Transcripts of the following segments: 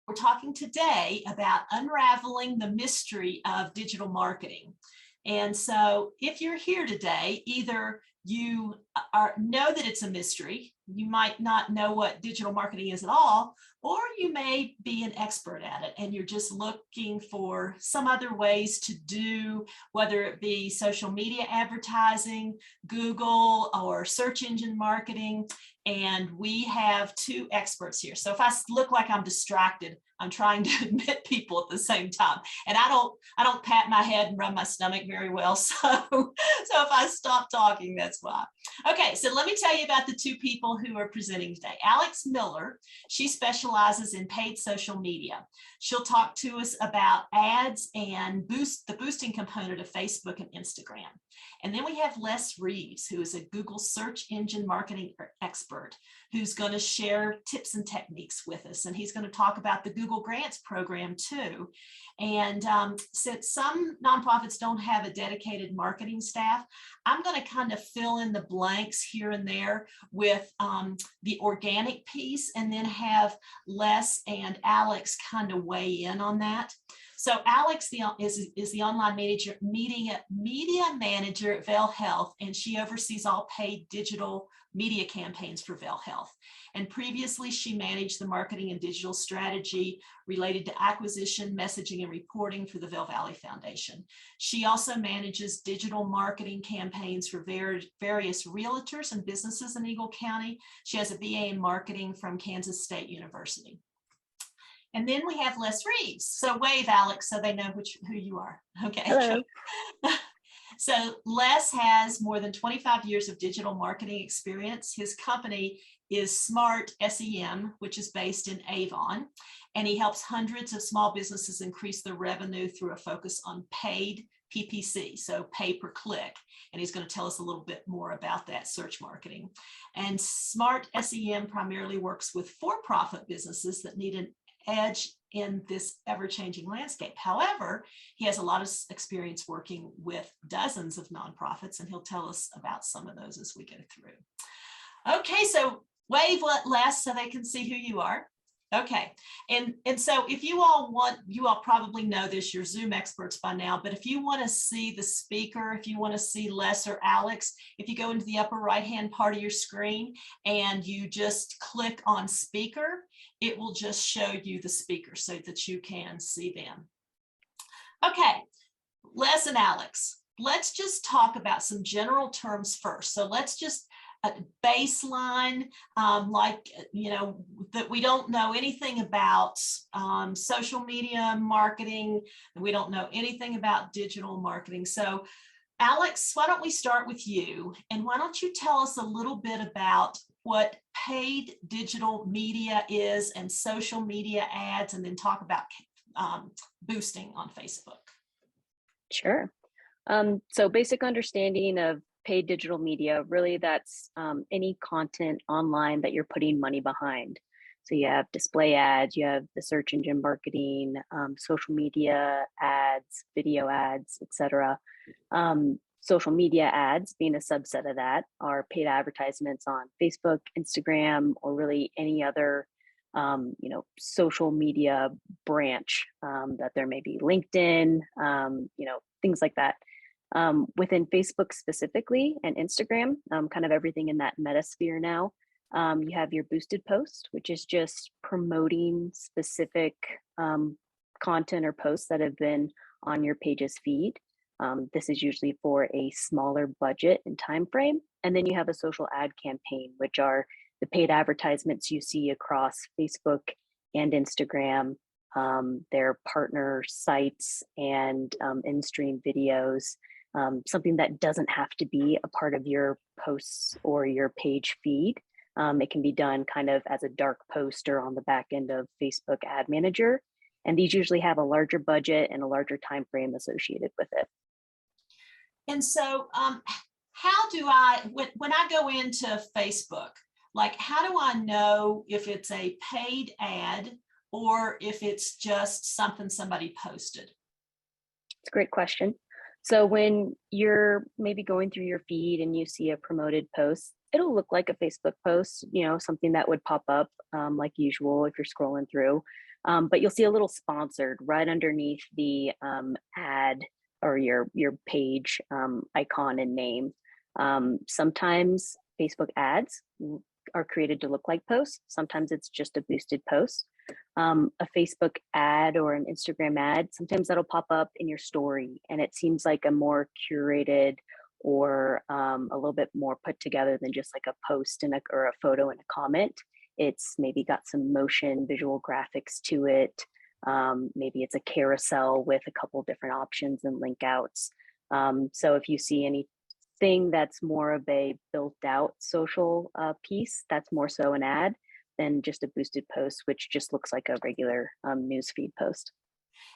We're talking today about unraveling the mystery of digital marketing. And so if you're here today, either you know that it's a mystery, you might not know what digital marketing is at all, or you may be an expert at it and you're just looking for some other ways to do, whether it be social media advertising, Google, or search engine marketing. And we have two experts here. So if I look like I'm distracted, I'm trying to admit people at the same time. And I don't pat my head and rub my stomach very well. So if I stop talking, that's why. Okay, so let me tell you about the two people who are presenting today. Alex Miller, she specializes in paid social media. She'll talk to us about ads and the boosting component of Facebook and Instagram. And then we have Les Reeves, who is a Google search engine marketing expert, who's going to share tips and techniques with us. And he's going to talk about the Google Grants program too. And since some nonprofits don't have a dedicated marketing staff, I'm going to kind of fill in the blanks here and there with the organic piece, and then have Les and Alex kind of weigh in on that. So Alex is the online media manager at Vail Health, and she oversees all paid digital media campaigns for Vail Health. And previously, she managed the marketing and digital strategy related to acquisition, messaging, and reporting for the Vail Valley Foundation. She also manages digital marketing campaigns for various realtors and businesses in Eagle County. She has a BA in marketing from Kansas State University. And then we have Les Reeves. So wave, Alex, so they know who you are. Okay. Hello. So Les has more than 25 years of digital marketing experience. His company is Smart SEM, which is based in Avon, and he helps hundreds of small businesses increase their revenue through a focus on paid PPC, so pay per click. And he's going to tell us a little bit more about that search marketing. And Smart SEM primarily works with for-profit businesses that need an edge in this ever-changing landscape. However, he has a lot of experience working with dozens of nonprofits, and he'll tell us about some of those as we go through. Okay, so wave Les so they can see who you are. Okay, and so if you all probably know this, you're Zoom experts by now, but if you want to see the speaker, if you want to see Les or Alex, if you go into the upper right-hand part of your screen and you just click on speaker, it will just show you the speaker so that you can see them. Okay, Les and Alex, let's just talk about some general terms first. So let's just baseline, that we don't know anything about social media marketing, and we don't know anything about digital marketing. So Alex, why don't we start with you, and why don't you tell us a little bit about what paid digital media is and social media ads, and then talk about boosting on Facebook. Sure. So basic understanding of paid digital media, really that's any content online that you're putting money behind. So you have display ads, you have the search engine marketing, social media ads, video ads, etc. Social media ads, being a subset of that, are paid advertisements on Facebook, Instagram, or really any other social media branch that there may be, LinkedIn, things like that. Within Facebook specifically and Instagram, kind of everything in that metasphere now, you have your boosted post, which is just promoting specific content or posts that have been on your page's feed. This is usually for a smaller budget and time frame. And then you have a social ad campaign, which are the paid advertisements you see across Facebook and Instagram, their partner sites and in-stream videos. Something that doesn't have to be a part of your posts or your page feed. It can be done kind of as a dark poster on the back end of Facebook Ad Manager. And these usually have a larger budget and a larger time frame associated with it. And so how do I, when I go into Facebook, like how do I know if it's a paid ad or if it's just something somebody posted? It's a great question. So when you're maybe going through your feed and you see a promoted post, it'll look like a Facebook post, something that would pop up like usual if you're scrolling through. But you'll see a little sponsored right underneath the ad or your page icon and name. Sometimes Facebook ads are created to look like posts. Sometimes it's just a boosted post. A Facebook ad or an Instagram ad, sometimes that'll pop up in your story and it seems like a more curated or a little bit more put together than just like a post and or a photo and a comment. It's maybe got some motion, visual graphics to it. Maybe it's a carousel with a couple different options and link outs. So if you see anything that's more of a built out social piece, that's more so an ad than just a boosted post, which just looks like a regular newsfeed post.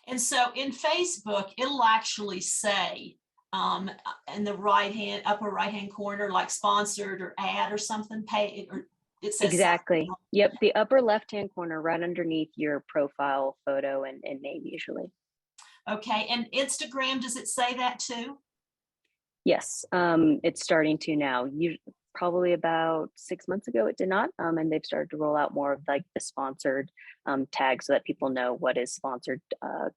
And so in Facebook, it'll actually say in the upper right hand corner, like sponsored or ad or something, pay, or it says Exactly. something. Yep. The upper left hand corner, right underneath your profile photo and name, usually. Okay. And Instagram, does it say that too? Yes. It's starting to now. Probably about 6 months ago, it did not. And they've started to roll out more of like the sponsored tags so that people know what is sponsored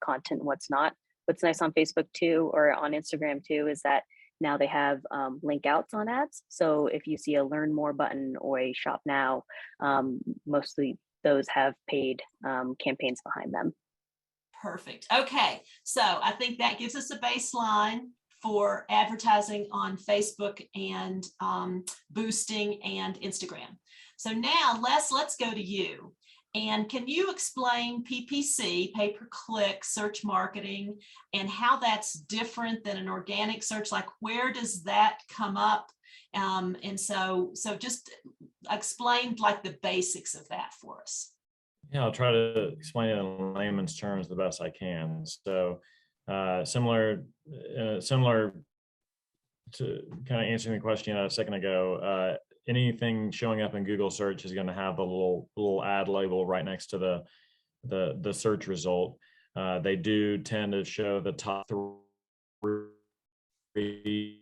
content and what's not. What's nice on Facebook too, or on Instagram too, is that now they have link outs on ads. So if you see a learn more button or a shop now, mostly those have paid campaigns behind them. Perfect. Okay. So I think that gives us a baseline for advertising on Facebook and boosting and Instagram. So now let's go to you. And can you explain PPC, pay-per-click search marketing, and how that's different than an organic search? Like, where does that come up? And so just explain like the basics of that for us. Yeah, I'll try to explain it in layman's terms the best I can. So similar to kind of answering the question a second ago, anything showing up in Google search is going to have a little ad label right next to the search result. They do tend to show the top three.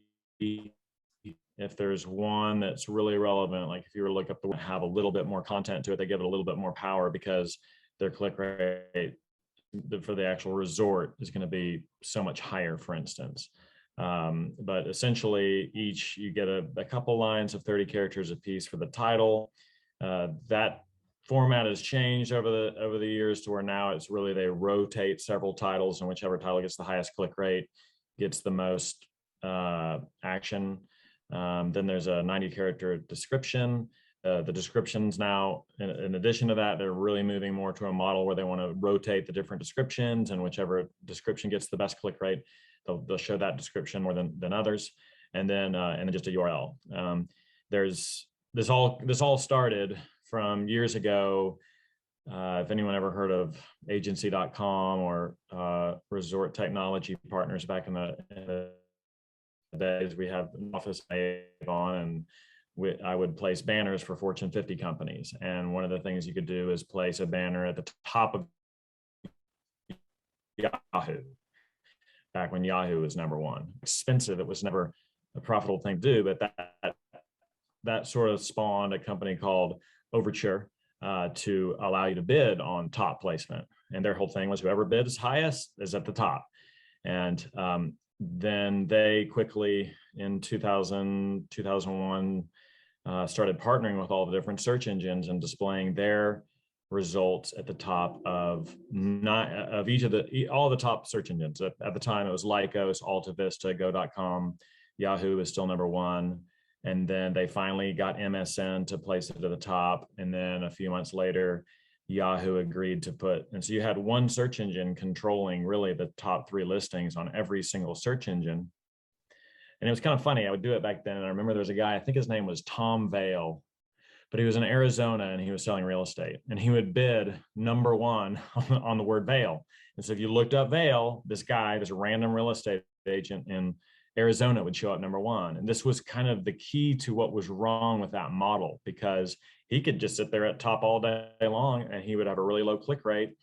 If there's one that's really relevant, like if you were to look up the one, have a little bit more content to it, they give it a little bit more power because their click rate for the actual resort is going to be so much higher, for instance. But essentially you get a couple lines of 30 characters a piece for the title. That format has changed over the years to where now it's really, they rotate several titles and whichever title gets the highest click rate gets the most action. Then there's a 90 character description. The descriptions now, in addition to that, they're really moving more to a model where they want to rotate the different descriptions, and whichever description gets the best click rate, they'll show that description more than others. And then just a URL. This all started from years ago. If anyone ever heard of agency.com or Resort Technology Partners, back in the days, we have an office in Avon, and I would place banners for Fortune 50 companies. And one of the things you could do is place a banner at the top of Yahoo, back when Yahoo was #1. Expensive, it was never a profitable thing to do, but that sort of spawned a company called Overture to allow you to bid on top placement. And their whole thing was whoever bids highest is at the top. And then they quickly, in 2000, 2001, started partnering with all the different search engines and displaying their results at the top of all the top search engines. At the time, it was Lycos, Alta Vista, Go.com, Yahoo is still #1. And then they finally got MSN to place it at the top. And then a few months later, Yahoo agreed to and so you had one search engine controlling really the top 3 listings on every single search engine. And it was kind of funny. I would do it back then. And I remember there was a guy, I think his name was Tom Vale, but he was in Arizona and he was selling real estate, and he would bid #1 on the word Vale. And so if you looked up Vale, this random real estate agent in Arizona would show up #1. And this was kind of the key to what was wrong with that model, because he could just sit there at top all day long and he would have a really low click rate.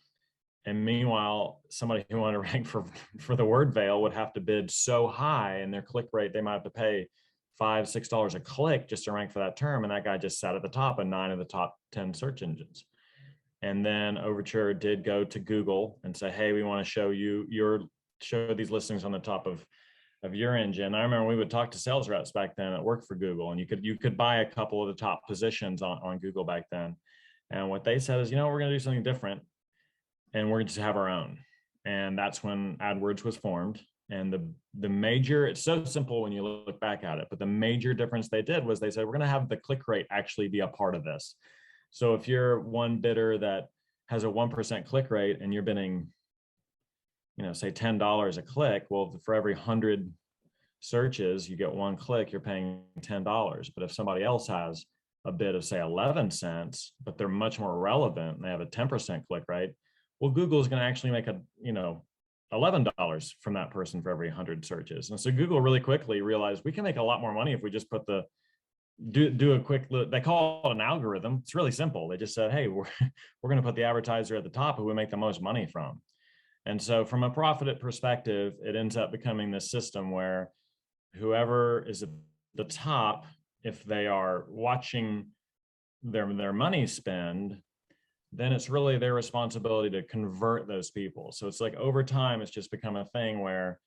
And meanwhile, somebody who wanted to rank for the word Vale would have to bid so high, and their click rate, they might have to pay $5, $6 a click just to rank for that term. And that guy just sat at the top of 9 of the top 10 search engines. And then Overture did go to Google and say, hey, we want to show you show these listings on the top of your engine. I remember we would talk to sales reps back then that worked for Google, and you could buy a couple of the top positions on Google back then. And what they said is, we're going to do something different, and we're going to just have our own. And that's when AdWords was formed. And the major, it's so simple when you look back at it, but the major difference they did was they said, we're going to have the click rate actually be a part of this. So if you're one bidder that has a 1% click rate and you're bidding, say $10 a click, well, for every 100 searches, you get one click, you're paying $10. But if somebody else has a bid of, say, 11 cents, but they're much more relevant and they have a 10% click rate, well, Google is going to actually make $11 from that person for every 100 searches. And so Google really quickly realized we can make a lot more money if we just put do a quick look. They call it an algorithm. It's really simple. They just said, hey, we're going to put the advertiser at the top who we make the most money from. And so from a profit perspective, it ends up becoming this system where whoever is at the top, if they are watching their money spend, then it's really their responsibility to convert those people. So it's like over time, it's just become a thing where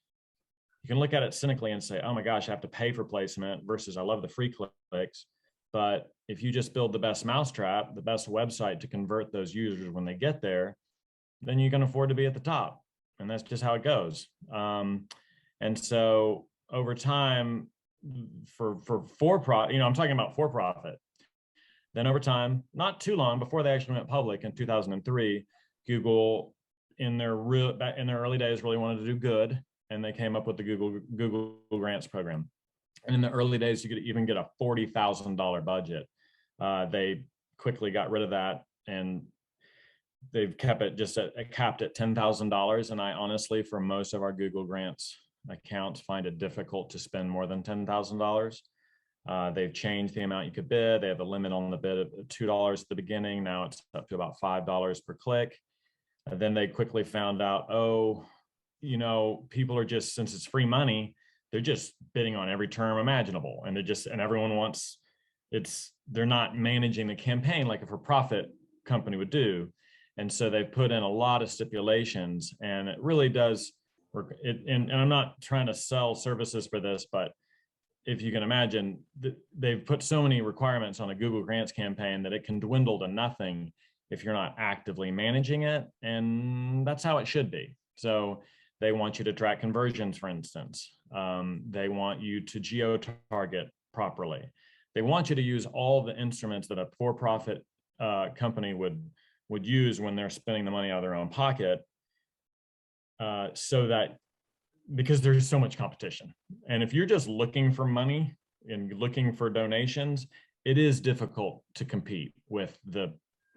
you can look at it cynically and say, oh my gosh, I have to pay for placement versus I love the free clicks. But if you just build the best mousetrap, the best website to convert those users when they get there, then you can afford to be at the top. And that's just how it goes. And so over time, for-profit, I'm talking about for-profit. Then over time, not too long before they actually went public in 2003, Google in their early days really wanted to do good, and they came up with the Google Grants program. And in the early days, you could even get a $40,000 budget. They quickly got rid of that, and they've kept it just capped at $10,000. And I honestly, for most of our Google Grants accounts, find it difficult to spend more than $10,000. They've changed the amount you could bid. They have a limit on the bid of $2 at the beginning. Now it's up to about $5 per click. And then they quickly found out, people are just, since it's free money, they're just bidding on every term imaginable. And everyone wants, they're not managing the campaign like a for-profit company would do. And so they put in a lot of stipulations, and it really does work. And I'm not trying to sell services for this, but if you can imagine, they've put so many requirements on a Google Grants campaign that it can dwindle to nothing if you're not actively managing it. And that's how it should be. So they want you to track conversions, for instance. They want you to geo target properly. They want you to use all the instruments that a for-profit company would use when they're spending the money out of their own pocket, so that, because there's so much competition. And if you're just looking for money and looking for donations, it is difficult to compete with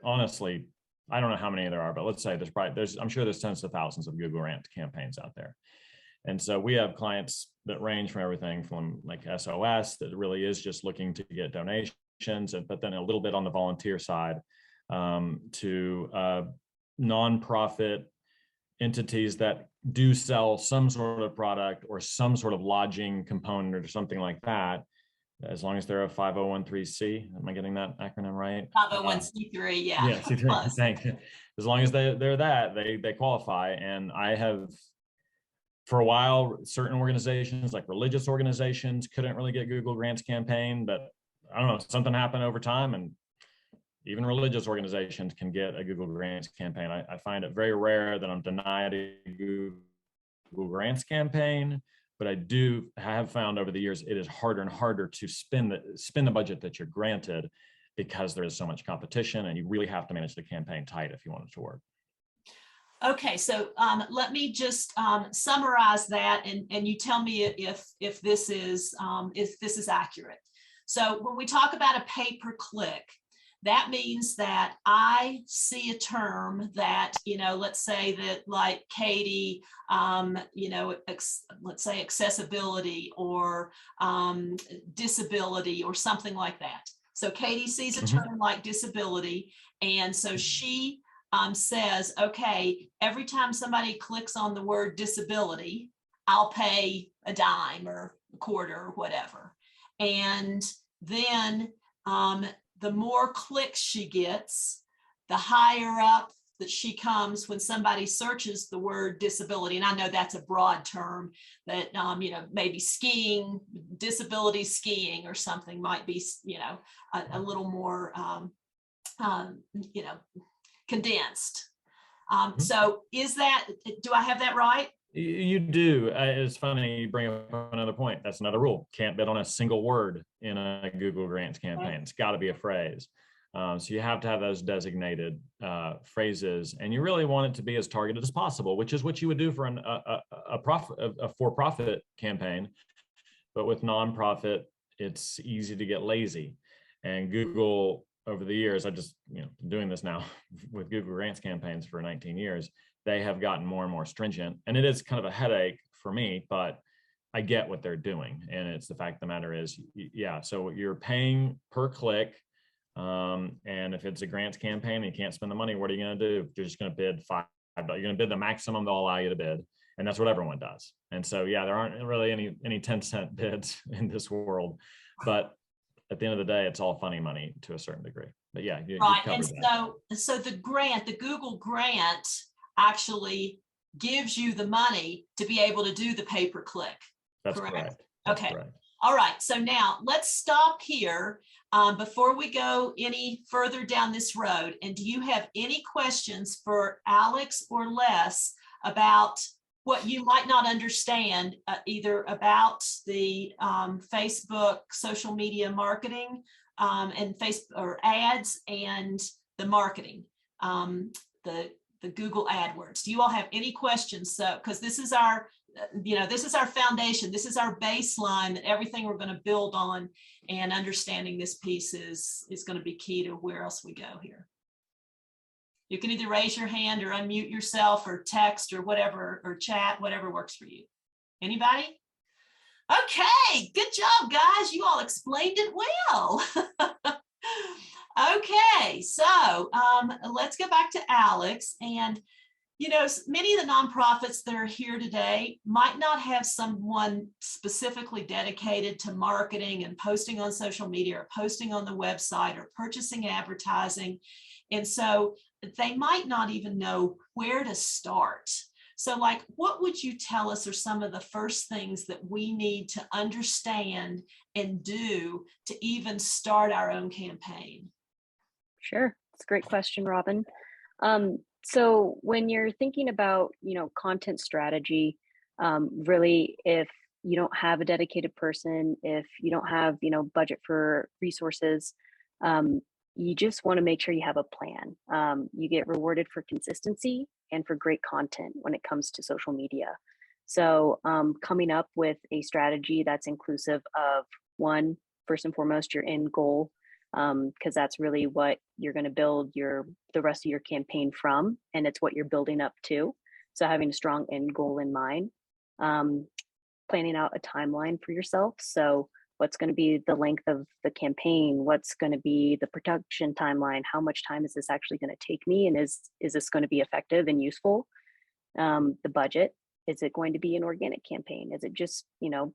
honestly, I don't know how many there are, but let's say I'm sure there's tens of thousands of Google Grant campaigns out there. And so we have clients that range from everything from like SOS that really is just looking to get donations, but then a little bit on the volunteer side, to nonprofit entities that do sell some sort of product or some sort of lodging component or something like that, as long as they're a 501(c). Am I getting that acronym right? 501(c)(3), yeah. Yeah, C3, thank you. As long as they're that, they qualify. And I have, for a while, certain organizations like religious organizations couldn't really get Google Grants campaign, but I don't know, something happened over time, and even religious organizations can get a Google Grants campaign. I find it very rare that I'm denied a Google Grants campaign, but I have found over the years it is harder and harder to spend the budget that you're granted, because there is so much competition, and you really have to manage the campaign tight if you want it to work. Okay, so let me just summarize that, and you tell me if this is accurate. So when we talk about a pay-per-click, that means that I see a term that, let's say that, like Katie, let's say accessibility or disability or something like that. So Katie sees a term like disability, and so she says, okay, every time somebody clicks on the word disability, I'll pay a dime or a quarter or whatever. And then the more clicks she gets, the higher up that she comes when somebody searches the word disability. And I know that's a broad term, that, maybe skiing, disability skiing or something might be, a little more, condensed. So do I have that right? You do. It's funny you bring up another point. That's another rule. Can't bid on a single word in a Google Grants campaign. It's got to be a phrase. So you have to have those designated phrases, and you really want it to be as targeted as possible, which is what you would do for a for-profit campaign. But with nonprofit, it's easy to get lazy. And Google, over the years, I just doing this now with Google Grants campaigns for 19 years, they have gotten more and more stringent, and it is kind of a headache for me, but I get what they're doing. And it's the fact of the matter is, yeah, so you're paying per click. And if it's a grants campaign and you can't spend the money, what are you going to do? You're just going to bid $5. You're going to bid the maximum they'll allow you to bid. And that's what everyone does. And so, yeah, there aren't really any 10-cent bids in this world, but at the end of the day, it's all funny money to a certain degree. But yeah, right. And so the Google grant actually gives you the money to be able to do the pay-per-click. That's correct. That's okay. correct. All right. So now let's stop here before we go any further down this road. And do you have any questions for Alex or Les about what you might not understand, either about the Facebook social media marketing and Facebook or ads and the marketing, the Google AdWords? Do you all have any questions? So, because this is our, this is our foundation. This is our baseline that everything we're going to build on, and understanding this piece is going to be key to where else we go here. You can either raise your hand or unmute yourself or text or whatever, or chat, whatever works for you. Anybody? Okay, good job, guys. You all explained it well. Okay, so let's go back to Alex. And, many of the nonprofits that are here today might not have someone specifically dedicated to marketing and posting on social media or posting on the website or purchasing advertising. And so they might not even know where to start. So what would you tell us are some of the first things that we need to understand and do to even start our own campaign? Sure. It's a great question, Robin. So when you're thinking about, content strategy, really, if you don't have a dedicated person, if you don't have, budget for resources, you just want to make sure you have a plan. You get rewarded for consistency and for great content when it comes to social media. So coming up with a strategy that's inclusive of, one, first and foremost, your end goal, because that's really what you're going to build the rest of your campaign from, and it's what you're building up to. So having a strong end goal in mind, planning out a timeline for yourself. So what's going to be the length of the campaign? What's going to be the production timeline? How much time is this actually going to take me? And is this going to be effective and useful? The budget. Is it going to be an organic campaign? Is it just,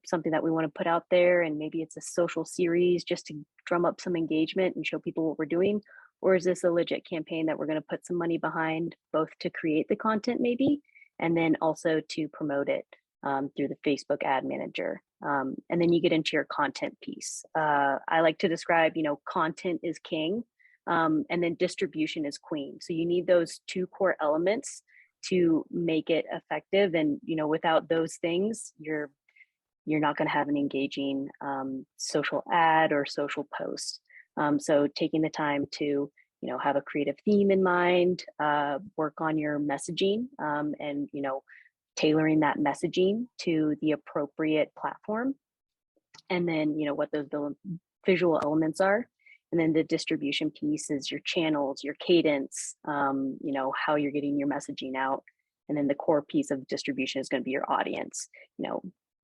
something that we want to put out there, and maybe it's a social series just to drum up some engagement and show people what we're doing? Or is this a legit campaign that we're going to put some money behind, both to create the content maybe, and then also to promote it through the Facebook ad manager? And then you get into your content piece. I like to describe, content is king, and then distribution is queen. So you need those two core elements to make it effective. And, without those things, you're not going to have an engaging social ad or social post. So taking the time to, have a creative theme in mind, work on your messaging, and, tailoring that messaging to the appropriate platform. And then, what those visual elements are. And then the distribution piece is your channels, your cadence, how you're getting your messaging out. And then the core piece of distribution is going to be your audience,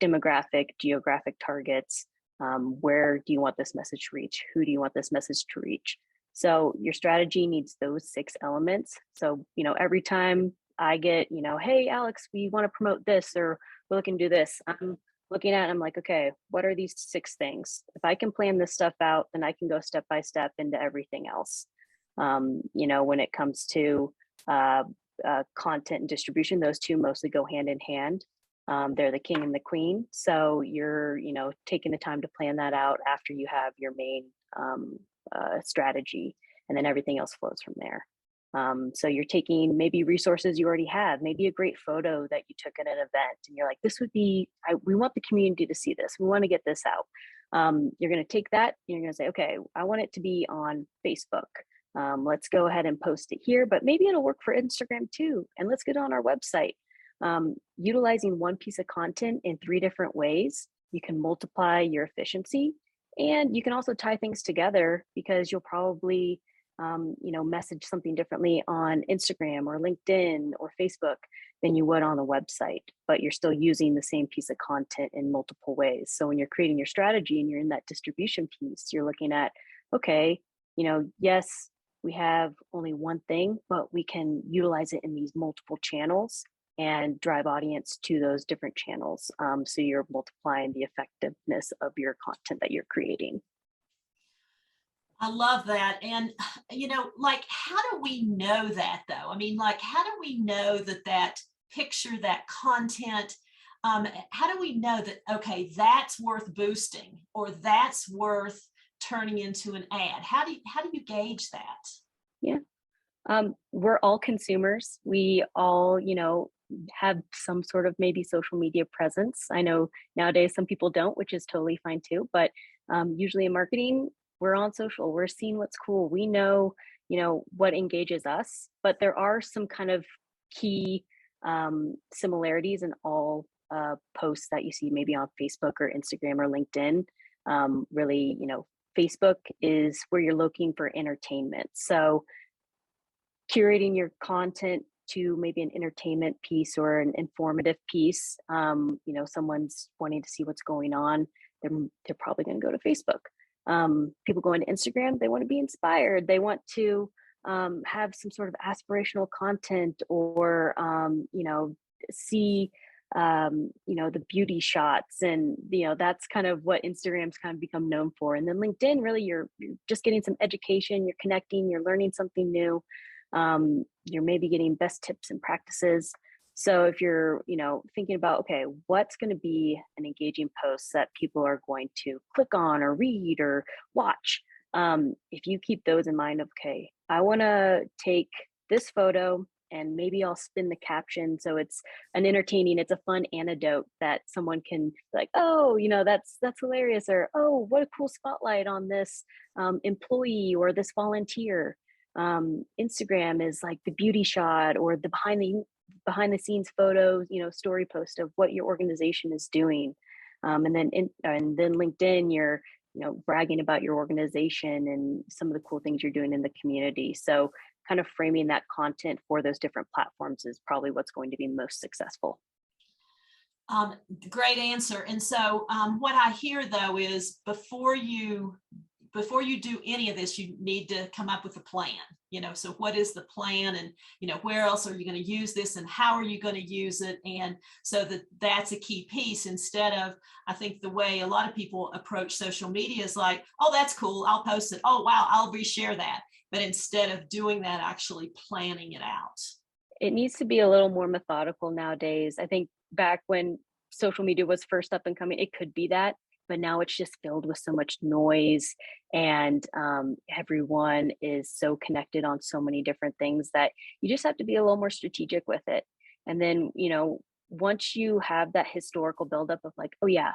demographic, geographic targets. Where do you want this message to reach? Who do you want this message to reach? So your strategy needs those 6 elements. So, every time I get, hey, Alex, we want to promote this, or we're looking to do this, I'm looking at it, I'm like, okay, what are these 6 things? If I can plan this stuff out, then I can go step by step into everything else. When it comes to content and distribution, those two mostly go hand in hand. They're the king and the queen. So you're, taking the time to plan that out after you have your main strategy, and then everything else flows from there. So you're taking maybe resources you already have, maybe a great photo that you took at an event, and you're like, this would be, we want the community to see this. We want to get this out. You're going to take that, and you're going to say, okay, I want it to be on Facebook. Let's go ahead and post it here, but maybe it'll work for Instagram too. And let's get it on our website. Utilizing one piece of content in 3 different ways, you can multiply your efficiency, and you can also tie things together, because you'll probably message something differently on Instagram or LinkedIn or Facebook than you would on a website, but you're still using the same piece of content in multiple ways. So when you're creating your strategy and you're in that distribution piece, you're looking at, okay, yes, we have only one thing, but we can utilize it in these multiple channels and drive audience to those different channels. So you're multiplying the effectiveness of your content that you're creating. I love that. And, how do we know that though? I mean, how do we know that picture, that content, how do we know that, okay, that's worth boosting, or that's worth turning into an ad? How do you gauge that? Yeah. We're all consumers. We all, have some sort of maybe social media presence. I know nowadays some people don't, which is totally fine too. But usually in marketing, we're on social. We're seeing what's cool. We know, what engages us. But there are some kind of key similarities in all posts that you see maybe on Facebook or Instagram or LinkedIn. Really, Facebook is where you're looking for entertainment. So curating your content to maybe an entertainment piece or an informative piece, someone's wanting to see what's going on, they're probably going to go to Facebook. People go into Instagram, they want to be inspired. They want to have some sort of aspirational content, or, see, the beauty shots. And, that's kind of what Instagram's kind of become known for. And then LinkedIn, really, you're just getting some education, you're connecting, you're learning something new. You're maybe getting best tips and practices. So if you're, thinking about, okay, what's going to be an engaging post that people are going to click on or read or watch? If you keep those in mind, okay, I want to take this photo and maybe I'll spin the caption so it's it's a fun anecdote that someone can be like, oh, that's hilarious, or oh, what a cool spotlight on this employee or this volunteer. Instagram is like the beauty shot or the behind the scenes photos, story post of what your organization is doing. And then LinkedIn, you're, bragging about your organization and some of the cool things you're doing in the community. So kind of framing that content for those different platforms is probably what's going to be most successful. Great answer. And so what I hear though is before you do any of this, you need to come up with a plan. So what is the plan, and where else are you going to use this, and how are you going to use it? And so that's a key piece, instead of, I think the way a lot of people approach social media is like, oh, that's cool, I'll post it, oh wow, I'll reshare that. But instead of doing that, actually planning it out. It needs to be a little more methodical nowadays. I think back when social media was first up and coming, it could be that, but now it's just filled with so much noise, and everyone is so connected on so many different things that you just have to be a little more strategic with it. And then, once you have that historical buildup of like, oh yeah,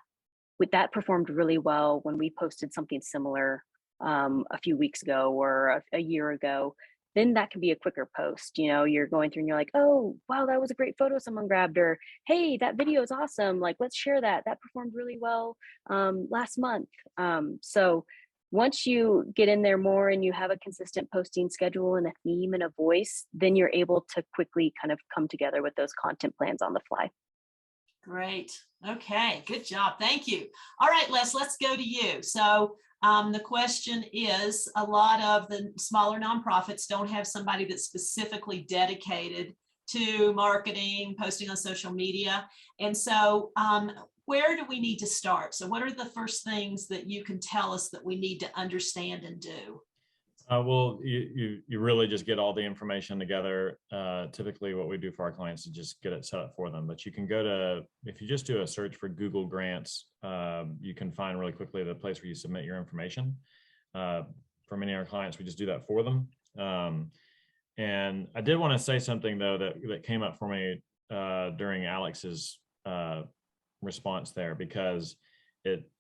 that performed really well when we posted something similar a few weeks ago or a year ago, then that can be a quicker post. You're going through and you're like, oh, wow, that was a great photo someone grabbed, or hey, that video is awesome. Like, let's share that. That performed really well last month. So once you get in there more and you have a consistent posting schedule and a theme and a voice, then you're able to quickly kind of come together with those content plans on the fly. Great. Okay, good job. Thank you. All right, Les, let's go to you. So the question is, a lot of the smaller nonprofits don't have somebody that's specifically dedicated to marketing, posting on social media. And so where do we need to start? So what are the first things that you can tell us that we need to understand and do? Well, you really just get all the information together. Typically, what we do for our clients is just get it set up for them. But you can go to, if you just do a search for Google Grants, you can find really quickly the place where you submit your information. For many of our clients, we just do that for them. And I did want to say something though that came up for me during Alex's response there, because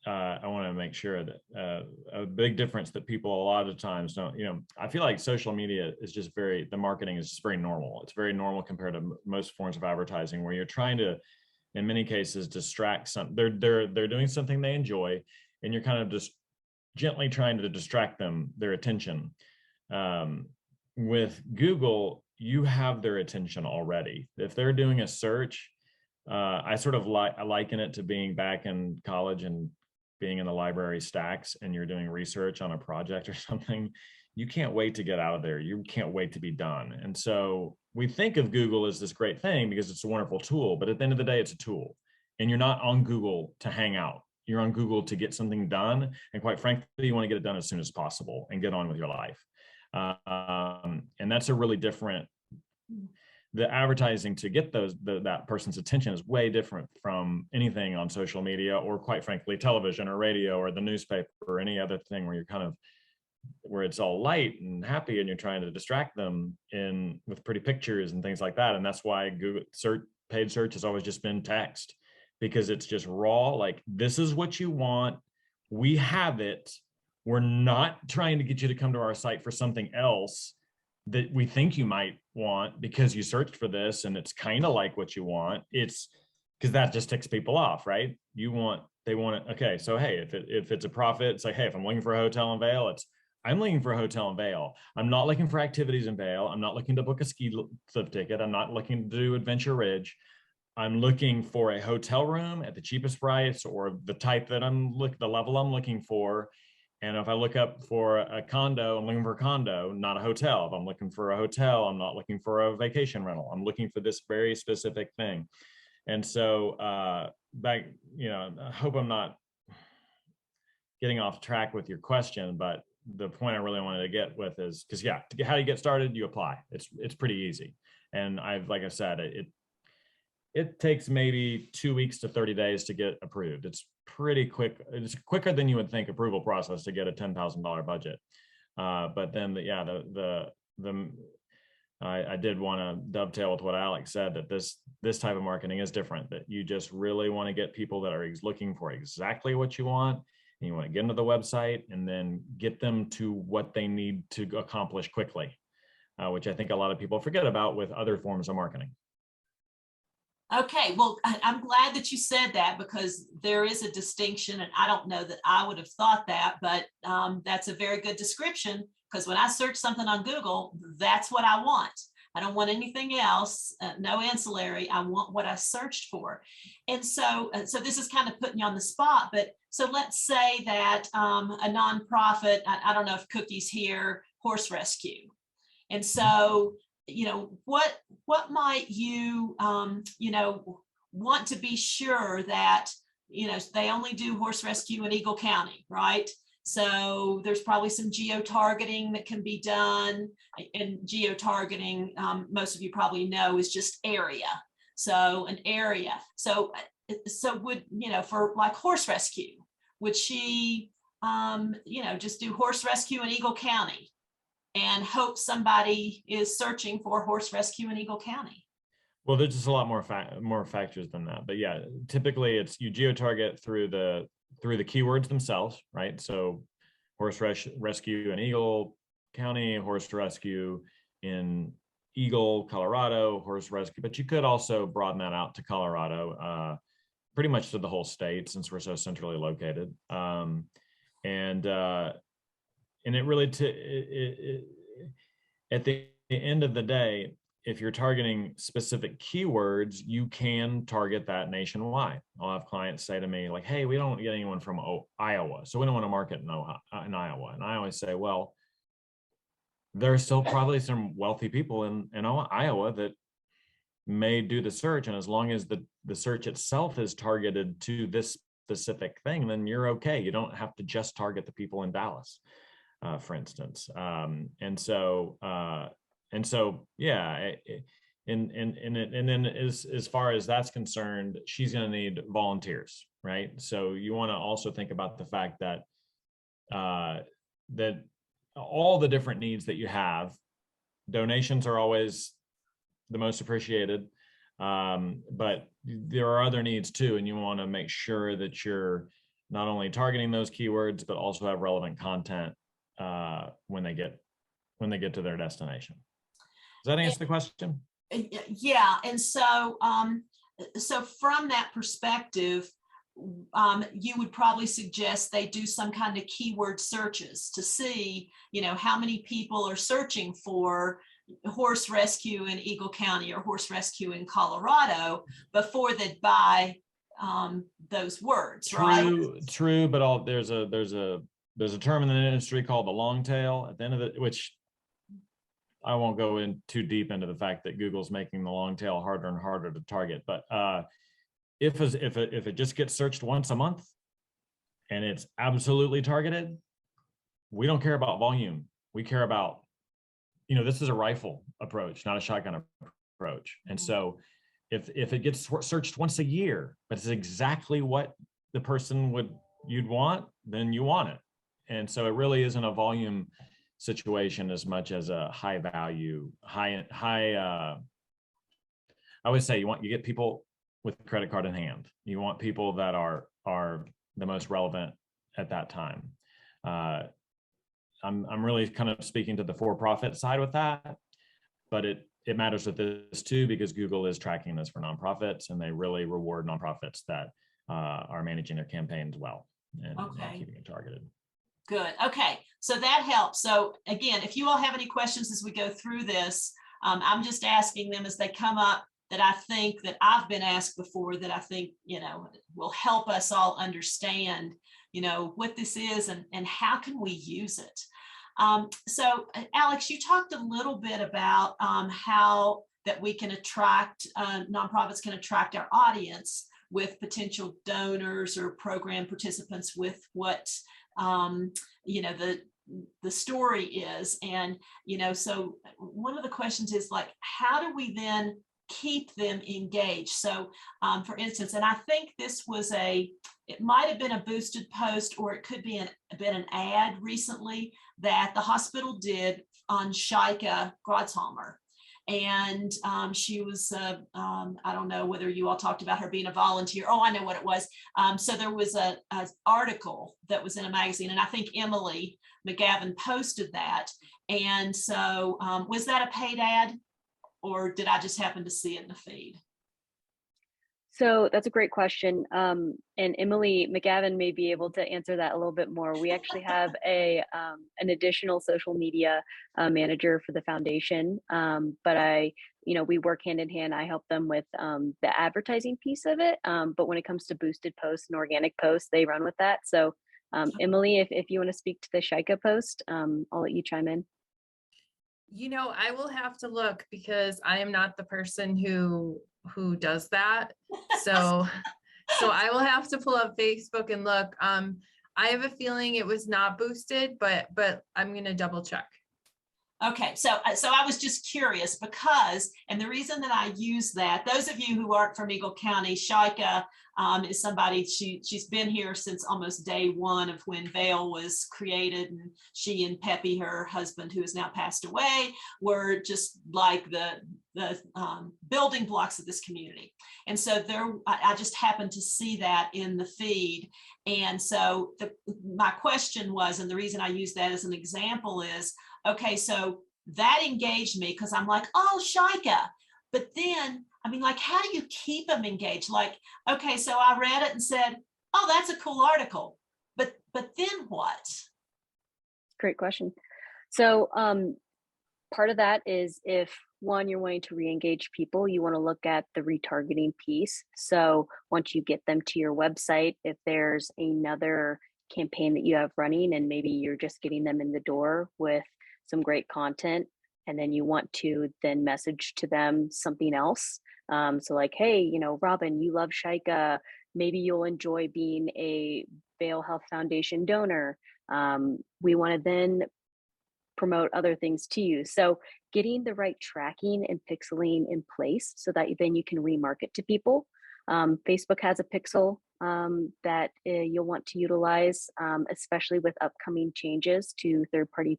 I want to make sure that a big difference that people a lot of times don't, I feel like social media is just the marketing is just very normal. It's very normal compared to most forms of advertising, where you're trying to, in many cases, distract they're doing something they enjoy, and you're kind of just gently trying to distract their attention. With Google, you have their attention already. If they're doing a search, I sort of I liken it to being back in college and being in the library stacks, and you're doing research on a project or something. You can't wait to get out of there. You can't wait to be done. And so we think of Google as this great thing because it's a wonderful tool, but at the end of the day, it's a tool, and you're not on Google to hang out. You're on Google to get something done. And quite frankly, you want to get it done as soon as possible and get on with your life. And that's a really different, the advertising to get that person's attention is way different from anything on social media, or quite frankly, television or radio or the newspaper or any other thing where you're kind of, where it's all light and happy and you're trying to distract them with pretty pictures and things like that. And that's why Google paid search has always just been text, because it's just raw. Like, this is what you want. We have it. We're not trying to get you to come to our site for something else that we think you might want because you searched for this and it's kind of like what you want. It's because that just ticks people off, right? They want it. Okay, so hey, if it's a profit, it's like, hey, if I'm looking for a hotel in Vail, I'm looking for a hotel in Vail. I'm not looking for activities in Vail. I'm not looking to book a ski lift ticket. I'm not looking to do Adventure Ridge. I'm looking for a hotel room at the cheapest price, or the type that the level I'm looking for. And if I look up for a condo, I'm looking for a condo, not a hotel. If I'm looking for a hotel, I'm not looking for a vacation rental. I'm looking for this very specific thing. And so I hope I'm not getting off track with your question, but the point I really wanted to get with is, because how you get started, you apply. It's pretty easy. And like I said, it takes maybe 2 weeks to 30 days to get approved. It's pretty quick. It's quicker than you would think approval process to get a $10,000 budget. But then I did want to dovetail with what Alex said, that this type of marketing is different, that you just really want to get people that are looking for exactly what you want, and you want to get into the website and then get them to what they need to accomplish quickly, which I think a lot of people forget about with other forms of marketing. Okay, well, I'm glad that you said that, because there is a distinction, and I don't know that I would have thought that, but that's a very good description, because when I search something on Google, that's what I want. I don't want anything else, no ancillary. I want what I searched for. And so this is kind of putting you on the spot, but so let's say that a nonprofit, I don't know if Cookie's here, horse rescue. And so what might you want to be sure that they only do horse rescue in Eagle County, right? So there's probably some geo targeting that can be done, and geo targeting, most of you probably know, is just area. So an area. So would, for like horse rescue, would she just do horse rescue in Eagle County and hope somebody is searching for horse rescue in Eagle County? Well, there's just a lot more factors than that. But yeah, typically it's you geo-target through the keywords themselves, right? So horse rescue in Eagle County, horse rescue in Eagle, Colorado, horse rescue. But you could also broaden that out to Colorado, pretty much to the whole state, since we're so centrally located. And it really, at the end of the day, if you're targeting specific keywords, you can target that nationwide. I'll have clients say to me like, hey, we don't get anyone from Iowa, so we don't want to market in Iowa. And I always say, well, there's still probably some wealthy people in Iowa that may do the search. And as long as the search itself is targeted to this specific thing, then you're okay. You don't have to just target the people in Dallas. for instance. Yeah. And then as far as that's concerned, she's going to need volunteers, right? So you want to also think about the fact that that all the different needs that you have, donations are always the most appreciated, but there are other needs too, and you want to make sure that you're not only targeting those keywords but also have relevant content when they get to their destination. Does that answer the question? Yeah, and so from that perspective, you would probably suggest they do some kind of keyword searches to see, how many people are searching for horse rescue in Eagle County or horse rescue in Colorado before they buy those words, right? True, but there's a term in the industry called the long tail at the end of it, which I won't go in too deep into the fact that Google's making the long tail harder and harder to target. But if it just gets searched once a month and it's absolutely targeted, we don't care about volume. We care about, this is a rifle approach, not a shotgun approach. And so if it gets searched once a year, but it's exactly what the person you'd want, then you want it. And so it really isn't a volume situation as much as a high value, I would say you get people with a credit card in hand. You want people that are the most relevant at that time. I'm really kind of speaking to the for-profit side with that, but it matters with this too, because Google is tracking this for nonprofits, and they really reward nonprofits that are managing their campaigns well and keeping it targeted. Good. Okay. So that helps. So again, if you all have any questions as we go through this, I'm just asking them as they come up that I think that I've been asked before that I think, will help us all understand, what this is and how can we use it. So Alex, you talked a little bit about how that we can attract, nonprofits can attract our audience with potential donors or program participants with what the story is. And, so one of the questions is like, how do we then keep them engaged? So for instance, and I think this was it might've been a boosted post, or it could be been an ad recently that the hospital did on Shaika Grotzhalmer. And she was, I don't know whether you all talked about her being a volunteer. Oh, I know what it was. So there was an article that was in a magazine, and I think Emily McGavin posted that. And so was that a paid ad, or did I just happen to see it in the feed? So that's a great question. And Emily McGavin may be able to answer that a little bit more. We actually have an additional social media manager for the foundation, but we work hand in hand. I help them with the advertising piece of it. But when it comes to boosted posts and organic posts, they run with that. So Emily, if you want to speak to the Shaika post, I'll let you chime in. I will have to look, because I am not the person who does that. So I will have to pull up Facebook and look. I have a feeling it was not boosted, but I'm going to double check. Okay, so I was just curious because, and the reason that I use that, those of you who aren't from Eagle County, Shaika is somebody, she's been here since almost day one of when Vail was created, and she and Peppy, her husband, who has now passed away, were just like the building blocks of this community. And so I just happened to see that in the feed. And so my question was, and the reason I use that as an example is, okay, so that engaged me because I'm like, oh, Shaika. But then, how do you keep them engaged? Like, okay, so I read it and said, oh, that's a cool article. But then what? Great question. So part of that is, if one, you're wanting to re-engage people, you want to look at the retargeting piece. So once you get them to your website, if there's another campaign that you have running and maybe you're just getting them in the door with some great content, and then you want to then message to them something else. So like, hey, Robin, you love Shaika. Maybe you'll enjoy being a Vail Health Foundation donor. we want to then promote other things to you. So getting the right tracking and pixeling in place so that then you can remarket to people. Facebook has a pixel that you'll want to utilize, especially with upcoming changes to third-party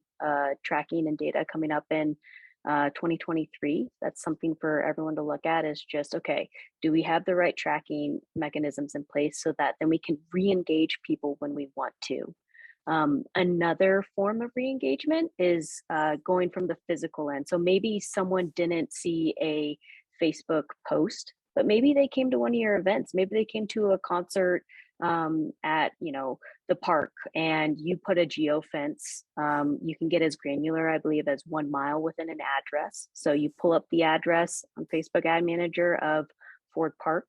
tracking and data coming up in 2023. That's something for everyone to look at, is just, okay, do we have the right tracking mechanisms in place so that then we can re-engage people when we want to. Another form of re-engagement is going from the physical end. So maybe someone didn't see a Facebook post, but maybe they came to one of your events. Maybe they came to a concert at, the park, and you put a geo fence. You can get as granular, I believe, as 1 mile within an address. So you pull up the address on Facebook Ad Manager of Ford Park,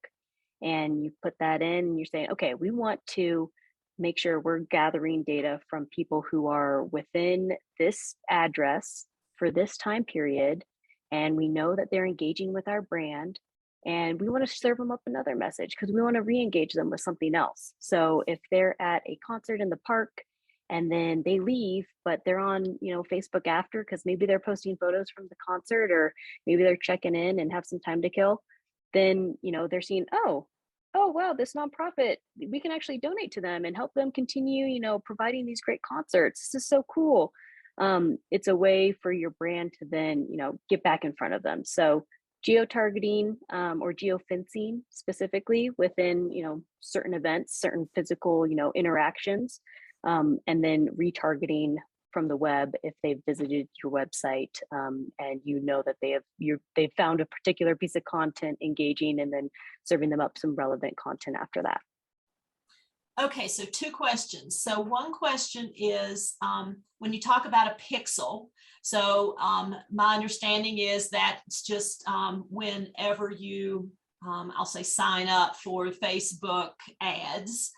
and you put that in, and you're saying, okay, we want to make sure we're gathering data from people who are within this address for this time period, and we know that they're engaging with our brand, and we want to serve them up another message because we want to re-engage them with something else. So if they're at a concert in the park and then they leave, but they're on Facebook after, because maybe they're posting photos from the concert, or maybe they're checking in and have some time to kill, then they're seeing, oh wow, this nonprofit, we can actually donate to them and help them continue providing these great concerts. This is so cool. It's a way for your brand to then get back in front of them. So geo-targeting or geo-fencing specifically within certain events, certain physical interactions, and then retargeting from the web if they've visited your website, and that they've found a particular piece of content engaging, and then serving them up some relevant content after that. Okay, so 2 questions. So one question is, when you talk about a pixel, so my understanding is that it's just whenever you, I'll say, sign up for Facebook ads,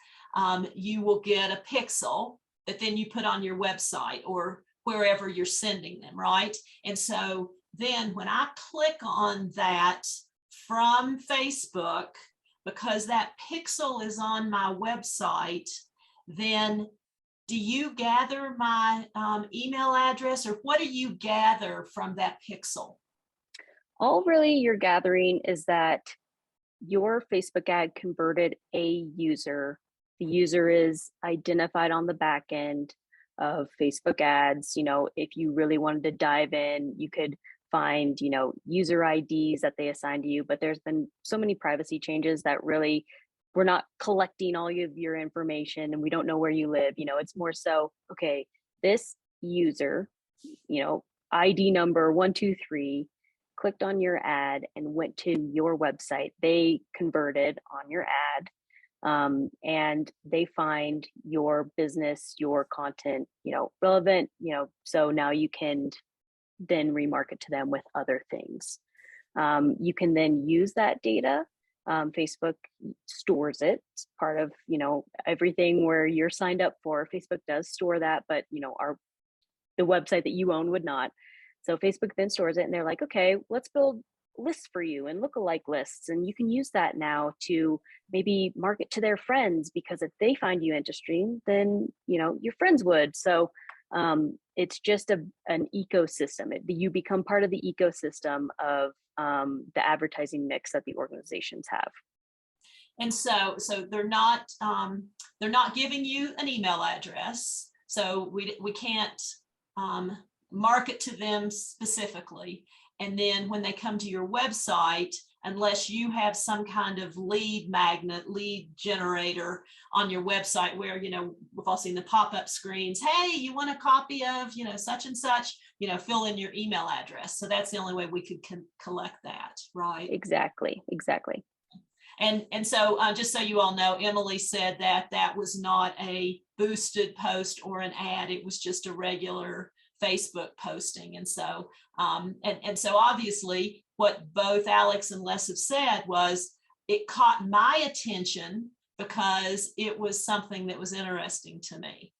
you will get a pixel that then you put on your website or wherever you're sending them, right? And so then when I click on that from Facebook, because that pixel is on my website, then do you gather my email address, or what do you gather from that pixel? All really you're gathering is that your Facebook ad converted a user. The user is identified on the back end of Facebook ads. If you really wanted to dive in, you could find, user IDs that they assign to you, but there's been so many privacy changes that really, we're not collecting all of your information, and we don't know where you live. It's more so, okay, this user, ID number 123, clicked on your ad and went to your website. They converted on your ad, and they find your business, your content, relevant, so now you can then remarket to them with other things. You can then use that data. Facebook stores it. It's part of, everything where you're signed up for. Facebook does store that, but the website that you own would not. So Facebook then stores it, and they're like, okay, let's build lists for you and lookalike lists. And you can use that now to maybe market to their friends, because if they find you interesting, then, your friends would. So it's just an ecosystem. You become part of the ecosystem of the advertising mix that the organizations have. And so they're not giving you an email address, so we can't market to them specifically. And then when they come to your website, unless you have some kind of lead magnet, lead generator on your website where, we've all seen the pop-up screens, hey, you want a copy of, such and such, fill in your email address. So that's the only way we could collect that, right? Exactly. And so just so you all know, Emily said that was not a boosted post or an ad. It was just a regular Facebook posting. And so so obviously what both Alex and Les have said was, it caught my attention because it was something that was interesting to me.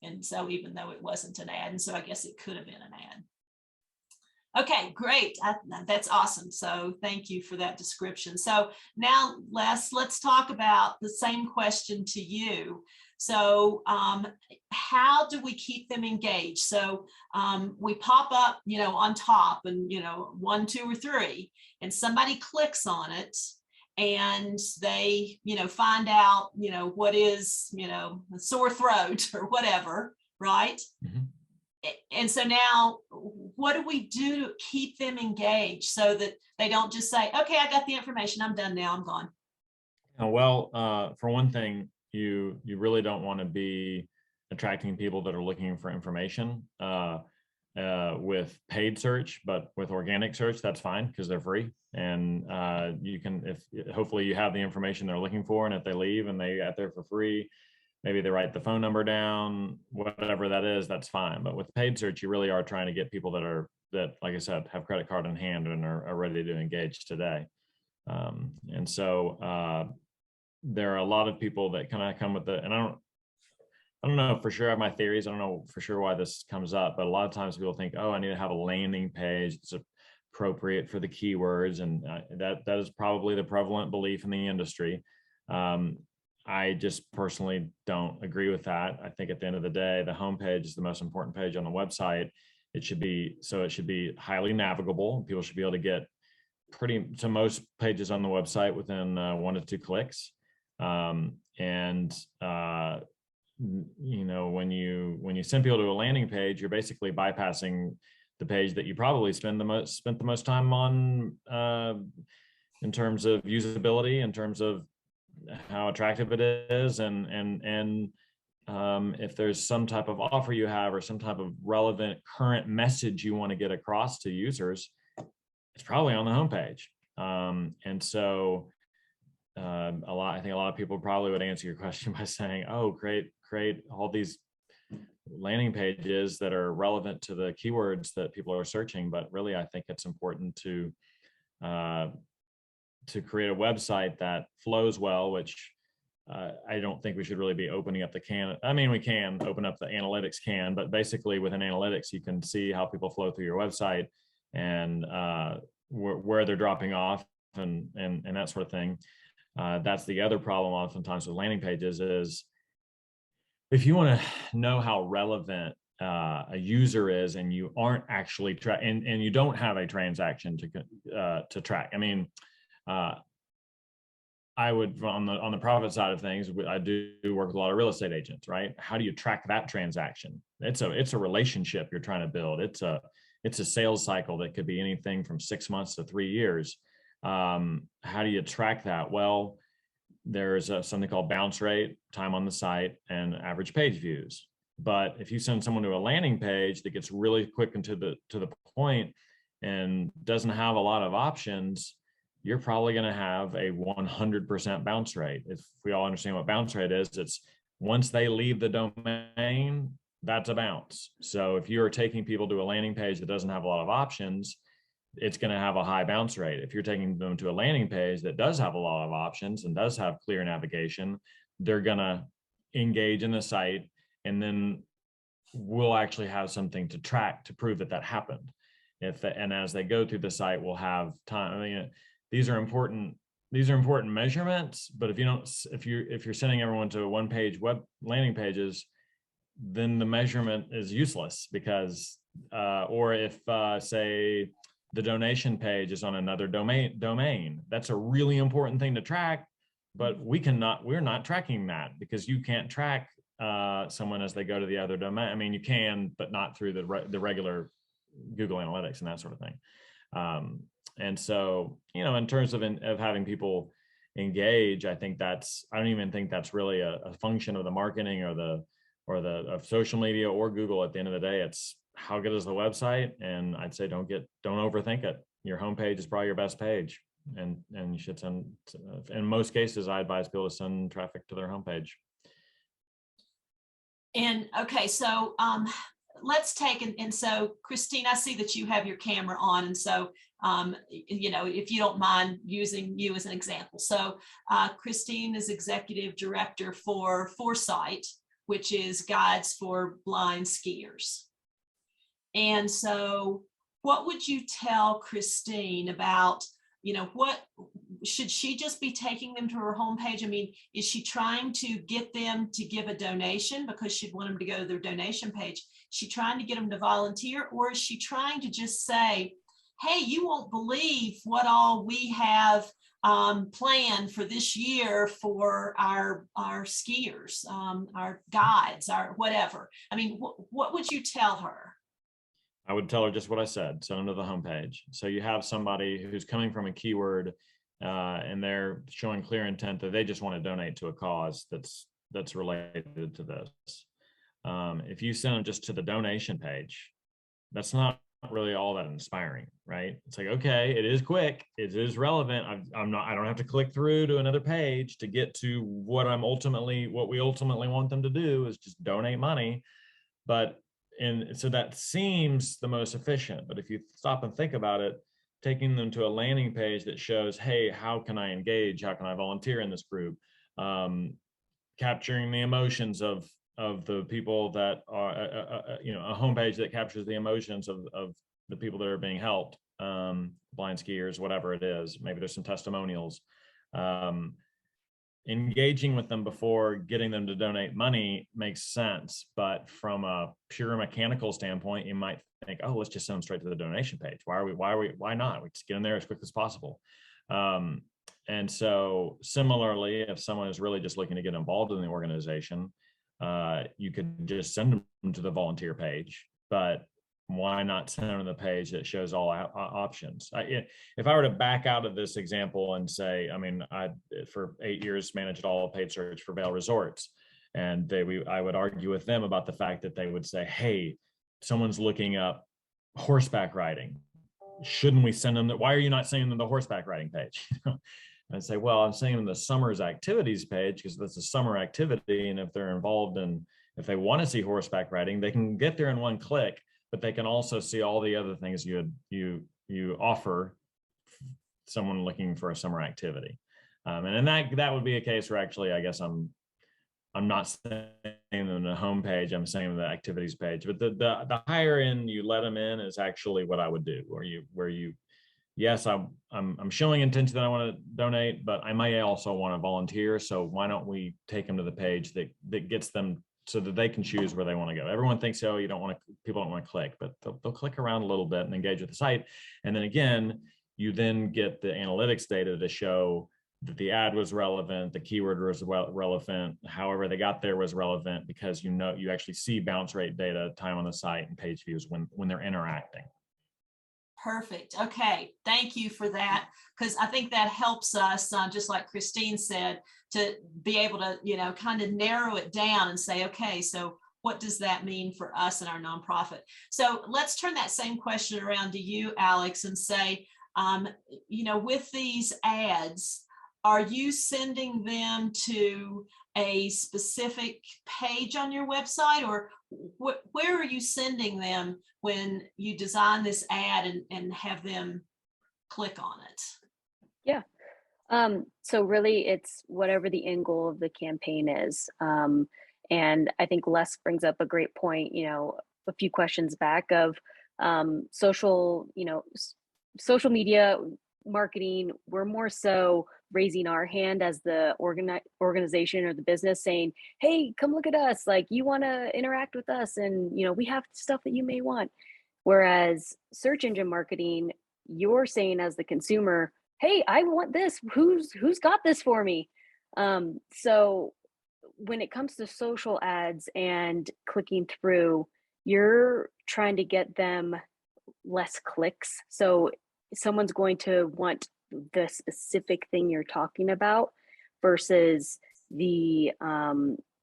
And so even though it wasn't an ad, and so I guess it could have been an ad. Okay, great. That's awesome. So thank you for that description. So now, Les, let's talk about the same question to you. So how do we keep them engaged? So we pop up, on top and, 1, 2, or 3, and somebody clicks on it and they, find out, what is, a sore throat or whatever, right? Mhm. And so now what do we do to keep them engaged so that they don't just say, okay, I got the information, I'm done now, I'm gone? Well, for one thing, you really don't want to be attracting people that are looking for information with paid search, but with organic search, that's fine because they're free. And you can, if hopefully you have the information they're looking for, and if they leave and they got there for free, maybe they write the phone number down, whatever that is, that's fine. But with paid search, you really are trying to get people that, like I said, have credit card in hand and are ready to engage today. And so there are a lot of people that kind of come with and I don't know for sure. I have my theories. I don't know for sure why this comes up, but a lot of times people think, oh, I need to have a landing page that's appropriate for the keywords. And that is probably the prevalent belief in the industry. I just personally don't agree with that. I think at the end of the day, the homepage is the most important page on the website. It should be highly navigable. People should be able to get to most pages on the website within 1 to 2 clicks. When you send people to a landing page, you're basically bypassing the page that you probably spent the most time on in terms of usability, in terms of how attractive it is, and if there's some type of offer you have or some type of relevant current message you want to get across to users, it's probably on the homepage. And so I think a lot of people probably would answer your question by saying, oh, create all these landing pages that are relevant to the keywords that people are searching. But really, I think it's important to create a website that flows well, which I don't think we should really be opening up the can. I mean, we can open up the analytics but basically within analytics, you can see how people flow through your website and where they're dropping off and that sort of thing. That's the other problem oftentimes with landing pages is if you want to know how relevant a user is and you aren't actually and you don't have a transaction to track. I mean, I would on the profit side of things, I do work with a lot of real estate agents, right? How do you track that transaction? It's a relationship you're trying to build. It's a sales cycle that could be anything from 6 months to 3 years. How do you track that? Well, there's something called bounce rate, time on the site, and average page views. But if you send someone to a landing page that gets really quick and to the point and doesn't have a lot of options, you're probably going to have a 100% bounce rate. If we all understand what bounce rate is, it's once they leave the domain, that's a bounce. So if you're taking people to a landing page that doesn't have a lot of options, it's going to have a high bounce rate. If you're taking them to a landing page that does have a lot of options and does have clear navigation, they're going to engage in the site, and then we'll actually have something to track to prove that happened. And as they go through the site, we'll have time. I mean, these are important measurements, but if you're sending everyone to one-page web landing pages, then the measurement is useless because or if say the donation page is on another domain, that's a really important thing to track, but we're not tracking that because you can't track someone as they go to the other domain. I mean, you can, but not through the regular Google Analytics and that sort of thing. And so, in terms of having people engage, I don't even think that's really a function of the marketing or of social media or Google. At the end of the day, it's how good is the website? And I'd say don't overthink it. Your homepage is probably your best page, and you should send. In most cases, I advise people to send traffic to their homepage. And okay, so let's take and so Christine, I see that you have your camera on, and so if you don't mind using you as an example. So Christine is executive director for Foresight, which is guides for blind skiers. And so what would you tell Christine about what should she just be taking them to her homepage? I mean, is she trying to get them to give a donation because she'd want them to go to their donation page? Is she trying to get them to volunteer, or is she trying to just say, hey, you won't believe what all we have planned for this year for our skiers, our guides, our whatever? I mean, what would you tell her? I would tell her just what I said, send them to the homepage. So you have somebody who's coming from a keyword and they're showing clear intent that they just want to donate to a cause that's related to this. If you send them just to the donation page, that's not really all that inspiring, right? It's like, okay, it is quick, it is relevant. I don't have to click through to another page to get to what we ultimately want them to do is just donate money. And so that seems the most efficient. But if you stop and think about it, taking them to a landing page that shows, hey, how can I engage? How can I volunteer in this group? Capturing the emotions of the people that are, a homepage that captures the emotions of the people that are being helped, blind skiers, whatever it is. Maybe there's some testimonials. Engaging with them before getting them to donate money makes sense, but from a pure mechanical standpoint, you might think, oh, let's just send them straight to the donation page. Why not? We just get in there as quick as possible. And so similarly, if someone is really just looking to get involved in the organization, you could just send them to the volunteer page, but why not send them to the page that shows all options? If I were to back out of this example and say, I mean, I for 8 years managed all paid search for Vail Resorts, and I would argue with them about the fact that they would say, hey, someone's looking up horseback riding. Shouldn't we send them why are you not sending them the horseback riding page? I'd say, well, I'm sending them the summer's activities page because that's a summer activity. And if they're involved if they want to see horseback riding, they can get there in one click, but they can also see all the other things you offer someone looking for a summer activity. And in that would be a case where actually, I guess I'm not sending them the homepage, I'm sending them the activities page. But the higher end you let them in is actually what I would do, where you yes, I'm showing intention that I want to donate, but I may also want to volunteer. So why don't we take them to the page that gets them so that they can choose where they want to go? Everyone thinks, oh, people don't want to click, but they'll click around a little bit and engage with the site. And then again, you then get the analytics data to show that the ad was relevant, the keyword was relevant, however they got there was relevant, because you actually see bounce rate data, time on the site, and page views when they're interacting. Perfect. Okay. Thank you for that. Because I think that helps us, just like Christine said, to be able to, kind of narrow it down and say, okay, so what does that mean for us and our nonprofit? So let's turn that same question around to you, Alex, and say, with these ads, are you sending them to a specific page on your website, or where are you sending them when you design this ad and have them click on it? Yeah. So really it's whatever the end goal of the campaign is. And I think Les brings up a great point, a few questions back of social media marketing. We're more so raising our hand as the organization or the business saying, hey, come look at us. Like, you want to interact with us, and we have stuff that you may want. Whereas search engine marketing, you're saying as the consumer, hey, I want this. Who's got this for me? So when it comes to social ads and clicking through, you're trying to get them less clicks. So someone's going to want the specific thing you're talking about versus the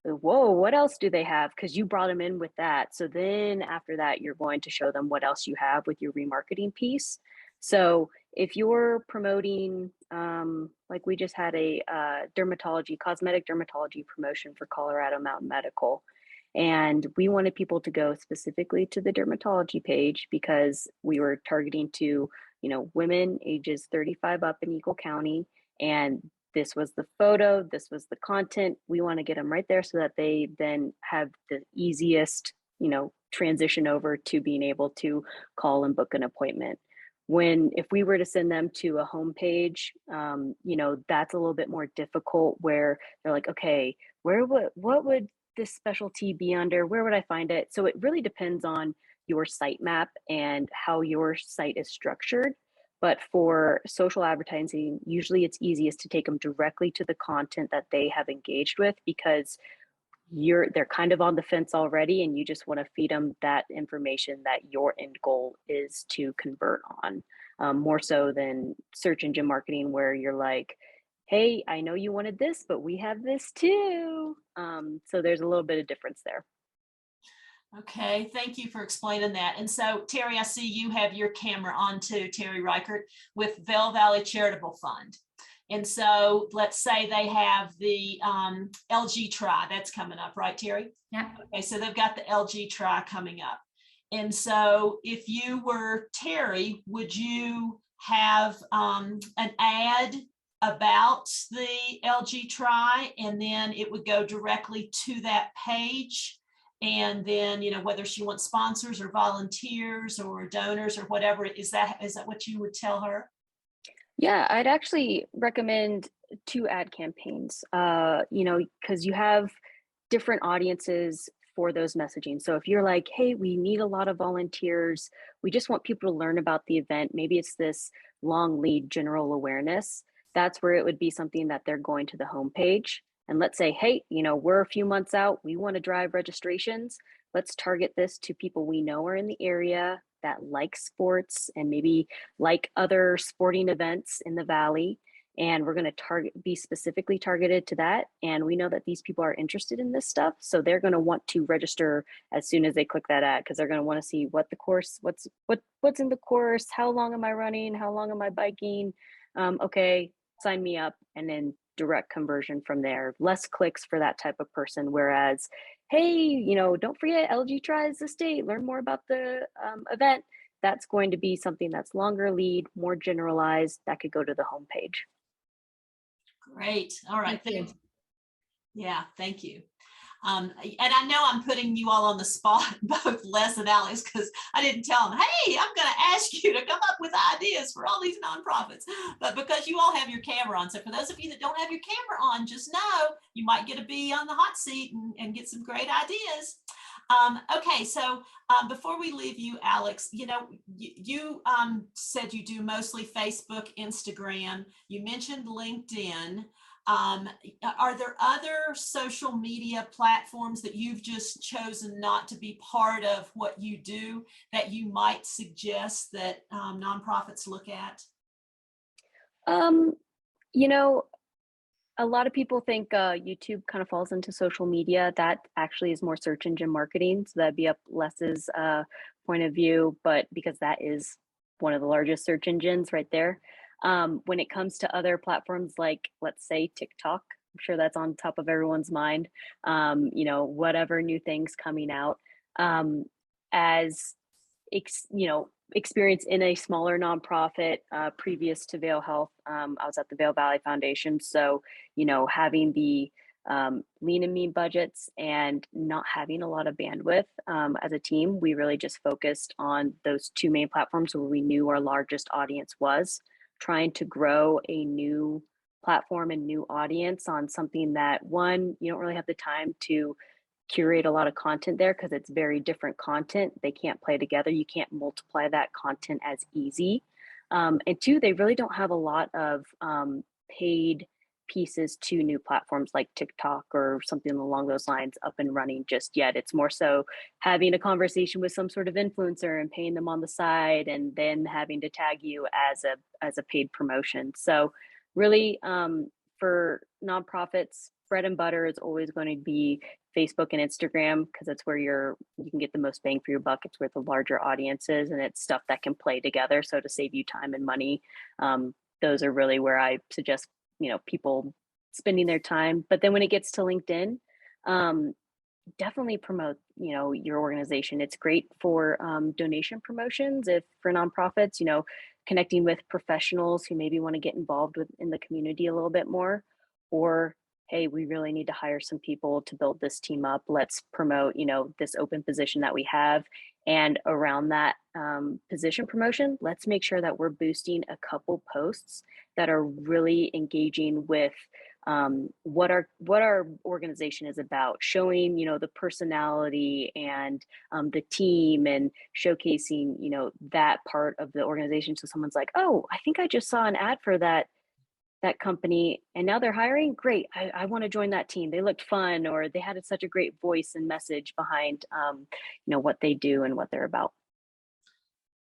whoa, what else do they have? Because you brought them in with that. So then after that, you're going to show them what else you have with your remarketing piece. So if you're promoting, like we just had a cosmetic dermatology promotion for Colorado Mountain Medical, and we wanted people to go specifically to the dermatology page because we were targeting to women ages 35 up in Eagle County. And this was the photo, this was the content. We want to get them right there so that they then have the easiest, transition over to being able to call and book an appointment. if we were to send them to a homepage, you know, that's a little bit more difficult where they're like, okay, what would this specialty be under? Where would I find it? So it really depends on your sitemap and how your site is structured. But for social advertising, usually it's easiest to take them directly to the content that they have engaged with, because they're kind of on the fence already, and you just want to feed them that information that your end goal is to convert on, more so than search engine marketing, where you're like, hey, I know you wanted this, but we have this too. So there's a little bit of difference there. Okay, thank you for explaining that. And so, Terry, I see you have your camera on too, Terry Reichert, with Vail Valley Charitable Fund. And so let's say they have the LG Try that's coming up, right, Terry? Yeah. Okay, so they've got the LG Try coming up. And so if you were Terry, would you have an ad about the LG Try, and then it would go directly to that page? And then, you know, whether she wants sponsors or volunteers or donors or whatever, is that what you would tell her? Yeah, I'd actually recommend 2 ad campaigns, you know, because you have different audiences for those messaging. So if you're like, hey, we need a lot of volunteers, we just want people to learn about the event, maybe it's this long lead general awareness, that's where it would be something that they're going to the homepage. And let's say, hey, you know, we're a few months out, we want to drive registrations. Let's target this to people we know are in the area that like sports and maybe like other sporting events in the Valley. And we're going to be specifically targeted to that. And we know that these people are interested in this stuff. So they're going to want to register as soon as they click that ad, because they're going to want to see what the course, what's in the course, how long am I running, how long am I biking? Okay, sign me up, and then direct conversion from there. Less clicks for that type of person. Whereas, hey, you know, don't forget LG tries the state, learn more about the event. That's going to be something that's longer lead, more generalized, that could go to the homepage. Great. All right. Thank you. Yeah, thank you. And I know I'm putting you all on the spot, both Les and Alex, because I didn't tell them, hey, I'm going to ask you to come up with ideas for all these nonprofits, but because you all have your camera on. So for those of you that don't have your camera on, just know you might get to be on the hot seat and get some great ideas. Okay, so before we leave you, Alex, you know, you said you do mostly Facebook, Instagram. You mentioned LinkedIn. Are there other social media platforms that you've just chosen not to be part of what you do that you might suggest that nonprofits look at? You know, a lot of people think YouTube kind of falls into social media. That actually is more search engine marketing. So that'd be up Les's point of view, but because that is one of the largest search engines right there. When it comes to other platforms like, let's say, TikTok, I'm sure that's on top of everyone's mind. You know, whatever new things coming out, you know, experience in a smaller nonprofit previous to Vail Health. I was at the Vail Valley Foundation. So, you know, having the lean and mean budgets and not having a lot of bandwidth as a team, we really just focused on those 2 main platforms where we knew our largest audience was. Trying to grow a new platform and new audience on something that, one, you don't really have the time to curate a lot of content there because it's very different content. They can't play together. You can't multiply that content as easy. And 2, they really don't have a lot of paid pieces to new platforms like TikTok or something along those lines up and running just yet. It's more so having a conversation with some sort of influencer and paying them on the side and then having to tag you as a paid promotion. So really for nonprofits, bread and butter is always going to be Facebook and Instagram, because that's where you can get the most bang for your buck. It's where the larger audience is, and it's stuff that can play together. So to save you time and money, those are really where I suggest, you know, people spending their time. But then when it gets to LinkedIn, definitely promote, you know, your organization. It's great for donation promotions. If for nonprofits, you know, connecting with professionals who maybe want to get involved in the community a little bit more, or hey, we really need to hire some people to build this team up. Let's promote, you know, this open position that we have. And around that position promotion, let's make sure that we're boosting a couple posts that are really engaging with what our organization is about, showing, you know, the personality and the team, and showcasing, you know, that part of the organization. So someone's like, oh, I think I just saw an ad for that company and now they're hiring. Great. I want to join that team. They looked fun, or they had such a great voice and message behind, you know, what they do and what they're about.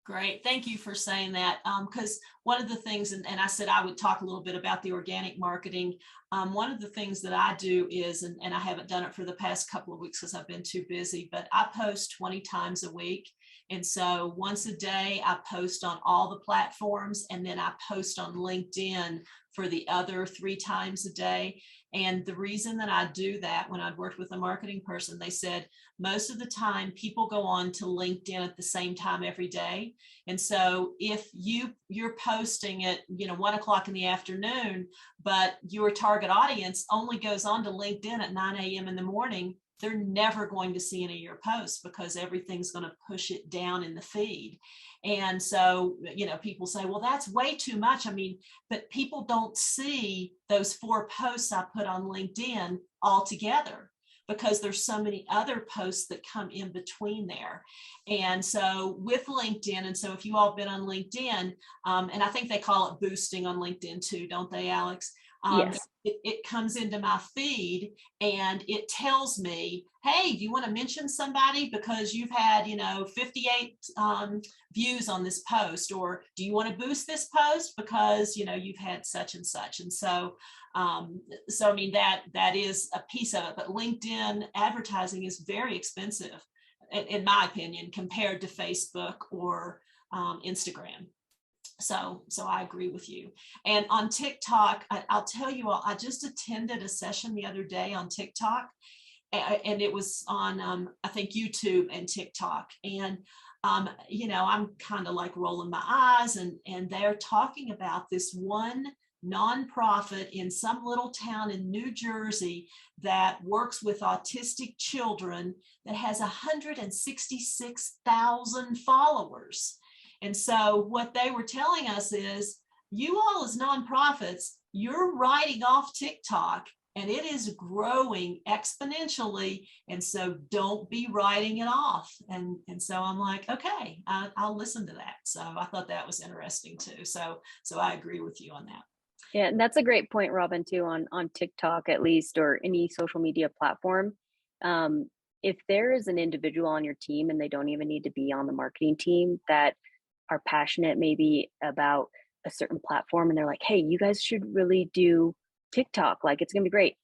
Great. Thank you for saying that. Because one of the things, and I said I would talk a little bit about the organic marketing. One of the things that I do is, and I haven't done it for the past couple of weeks because I've been too busy, but I post 20 times a week. And so once a day, I post on all the platforms, and then I post on LinkedIn for the other 3 times a day. And the reason that I do that, when I'd worked with a marketing person, they said most of the time people go on to LinkedIn at the same time every day. And so if you're posting at 1 o'clock in the afternoon, but your target audience only goes on to LinkedIn at 9 a.m. in the morning, they're never going to see any of your posts because everything's going to push it down in the feed. And so, people say, well, that's way too much. I mean, but people don't see those 4 posts I put on LinkedIn all together because there's so many other posts that come in between there. And so with LinkedIn, and so if you all have been on LinkedIn, and I think they call it boosting on LinkedIn too, don't they, Alex? Yes. It comes into my feed and it tells me, hey, do you want to mention somebody because you've had 58 views on this post, or do you want to boost this post because you've had such and such. And so I mean that is a piece of it, but LinkedIn advertising is very expensive in my opinion compared to Facebook or Instagram. So I agree with you. And on TikTok, I'll tell you all, I just attended a session the other day on TikTok, and it was on, I think, YouTube and TikTok. And, I'm kind of like rolling my eyes, and they're talking about this one nonprofit in some little town in New Jersey that works with autistic children that has 166,000 followers. And so what they were telling us is, you all as nonprofits, you're writing off TikTok and it is growing exponentially. And so don't be writing it off. And so I'm like, okay, I'll listen to that. So I thought that was interesting too. So I agree with you on that. Yeah, and that's a great point, Robin, too, on TikTok at least, or any social media platform. If there is an individual on your team, and they don't even need to be on the marketing team, that are passionate maybe about a certain platform, and they're like, hey, you guys should really do TikTok, like it's gonna be great,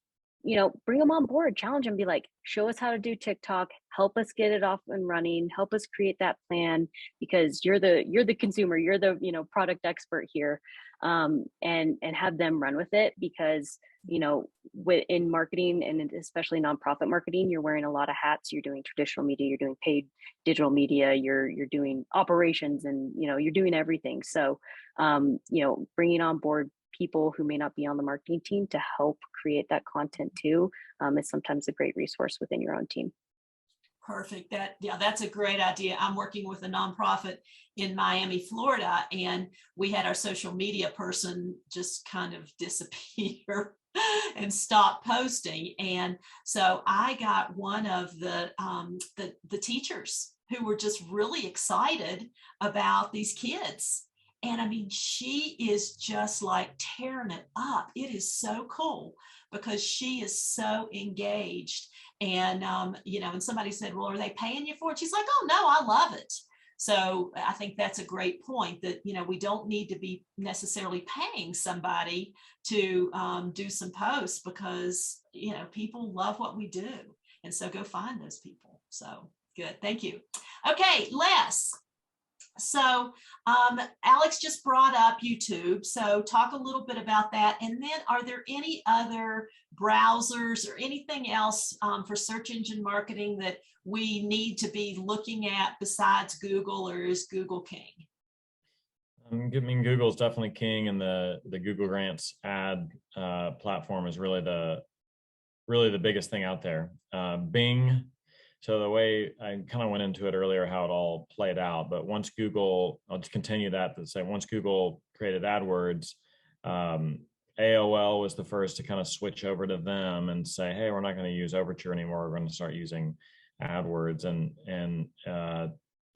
bring them on board, challenge them, be like, show us how to do TikTok, help us get it off and running, help us create that plan, because you're the consumer, you're the product expert here. And have them run with it, because in marketing, and especially nonprofit marketing, you're wearing a lot of hats. You're doing traditional media, you're doing paid digital media, you're doing operations, and you're doing everything. So bringing on board people who may not be on the marketing team to help create that content too, is sometimes a great resource within your own team. Perfect. That's a great idea. I'm working with a nonprofit in Miami, Florida, and we had our social media person just kind of disappear and stop posting. And so I got one of the teachers who were just really excited about these kids. And I mean, she is just like tearing it up. It is so cool because she is so engaged. And, and somebody said, well, are they paying you for it? She's like, oh, no, I love it. So I think that's a great point that, we don't need to be necessarily paying somebody to do some posts, because, people love what we do. And so go find those people. So good. Thank you. Okay, Les. So Alex just brought up YouTube. So talk a little bit about that. And then are there any other browsers or anything else for search engine marketing that we need to be looking at besides Google, or is Google king? I mean, Google is definitely king, and the Google Grants ad platform is really the biggest thing out there. Bing So the way I kind of went into it earlier, how it all played out, but once Google, I'll just continue that to say, once Google created AdWords, AOL was the first to kind of switch over to them and say, hey, we're not going to use Overture anymore. We're going to start using AdWords, and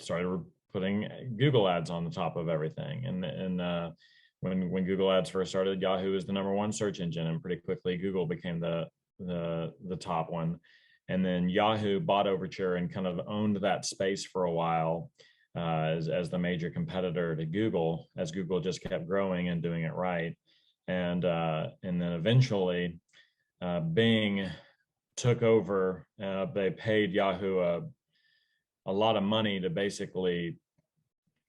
started putting Google ads on the top of everything. And when Google ads first started, Yahoo was the #1 search engine, and pretty quickly Google became the top one. And then Yahoo bought Overture and kind of owned that space for a while as the major competitor to Google, as Google just kept growing and doing it right. And then eventually Bing took over. They paid Yahoo a lot of money to basically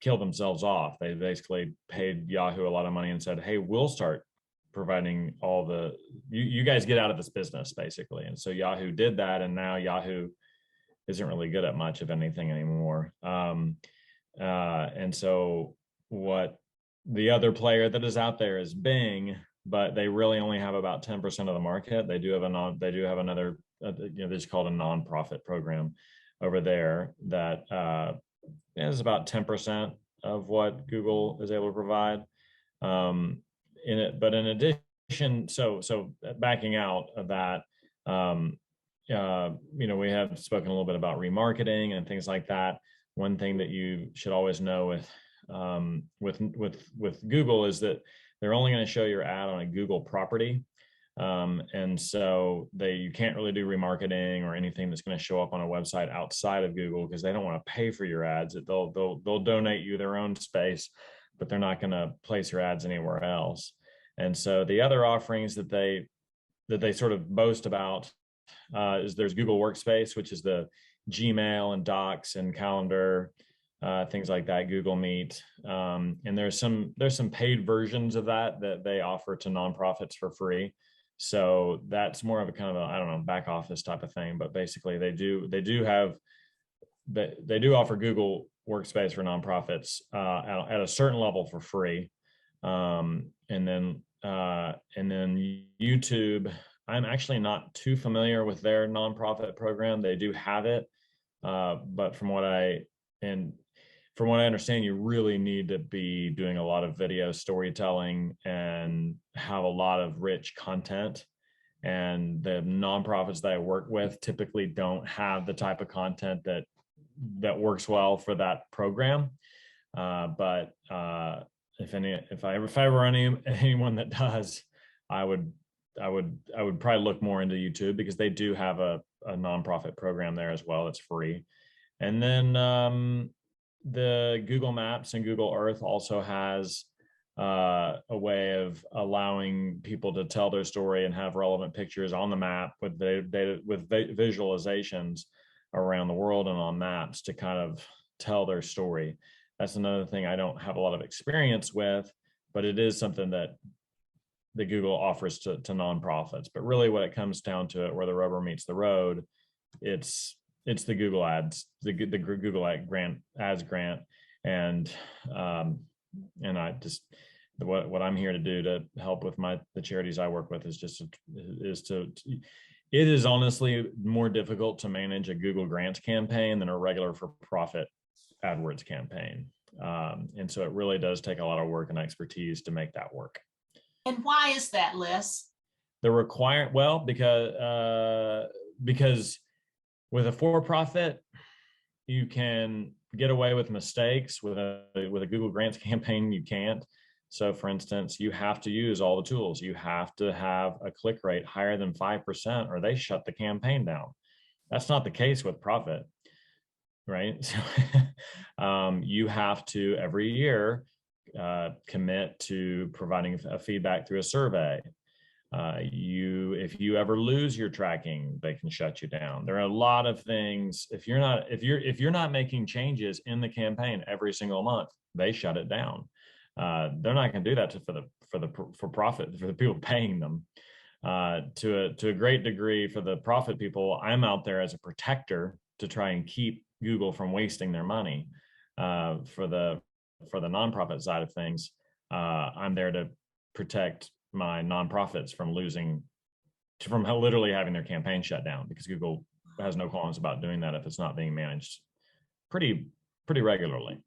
kill themselves off. They basically paid Yahoo a lot of money and said, hey, we'll start providing all the, you guys get out of this business, basically. And so Yahoo did that, and now Yahoo isn't really good at much of anything anymore. And so what the other player that is out there is Bing, but they really only have about 10% of the market. They do have another, this is called a nonprofit program over there that is about 10% of what Google is able to provide. But in addition, so backing out of that, we have spoken a little bit about remarketing and things like that. One thing that you should always know with Google is that they're only going to show your ad on a Google property. And so you can't really do remarketing or anything that's going to show up on a website outside of Google, because they don't want to pay for your ads. They'll donate you their own space, but they're not going to place your ads anywhere else. And so the other offerings that they sort of boast about is there's Google Workspace, which is the Gmail and Docs and Calendar, things like that, Google Meet. And there's some paid versions of that they offer to nonprofits for free. So that's more of a kind of I don't know, back office type of thing. But basically they do offer Google Workspace for nonprofits at a certain level for free. And then YouTube, I'm actually not too familiar with their nonprofit program. They do have it, but from what I understand, you really need to be doing a lot of video storytelling and have a lot of rich content. And the nonprofits that I work with typically don't have the type of content that works well for that program. But if I were anyone that does, I would probably look more into YouTube, because they do have a nonprofit program there as well. It's free. And then the Google Maps and Google Earth also has a way of allowing people to tell their story and have relevant pictures on the map with visualizations around the world and on maps to kind of tell their story. That's another thing I don't have a lot of experience with, but it is something that Google offers to nonprofits. But really what it comes down to, it where the rubber meets the road, it's the Google ads, the Google ads grant. And I just, what I'm here to do to help with the charities I work with is it is honestly more difficult to manage a Google grants campaign than a regular for-profit AdWords campaign. And so it really does take a lot of work and expertise to make that work. And why is that, Liz? Because with a for-profit, you can get away with mistakes. With a Google Grants campaign, you can't. So for instance, you have to use all the tools. You have to have a click rate higher than 5%, or they shut the campaign down. That's not the case with profit, right? So you have to every year commit to providing a feedback through a survey. If you ever lose your tracking, they can shut you down. There are a lot of things. If you're not making changes in the campaign every single month, they shut it down. They're not going to do that for profit, for the people paying them. To a great degree, for the profit people, I'm out there as a protector to try and keep Google from wasting their money. For the nonprofit side of things, I'm there to protect my nonprofits from literally having their campaign shut down, because Google has no qualms about doing that if it's not being managed pretty regularly.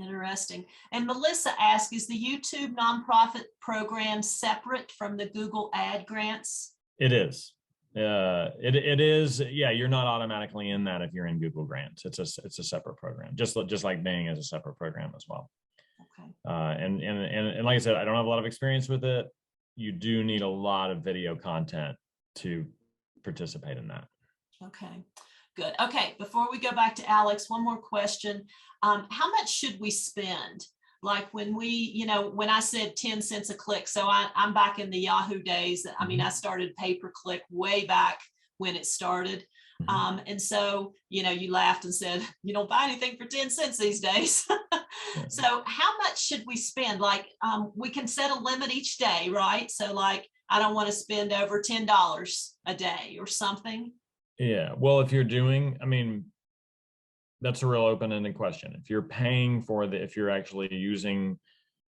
Interesting. And Melissa asked, is the YouTube nonprofit program separate from the Google ad grants? It is. It is. Yeah, you're not automatically in that if you're in Google grants. It's a separate program, just like Bing is a separate program as well. Okay. And like I said, I don't have a lot of experience with it. You do need a lot of video content to participate in that. Okay, good. Okay, before we go back to Alex, one more question. How much should we spend? Like when when I said 10 cents a click, so I'm back in the Yahoo days. I mean, I started pay-per-click way back when it started. And so, you laughed and said, you don't buy anything for 10 cents these days. So how much should we spend? Like, we can set a limit each day, right? So like, I don't want to spend over $10 a day or something. Yeah, well, if you're doing, I mean, that's a real open-ended question. If you're paying for if you're actually using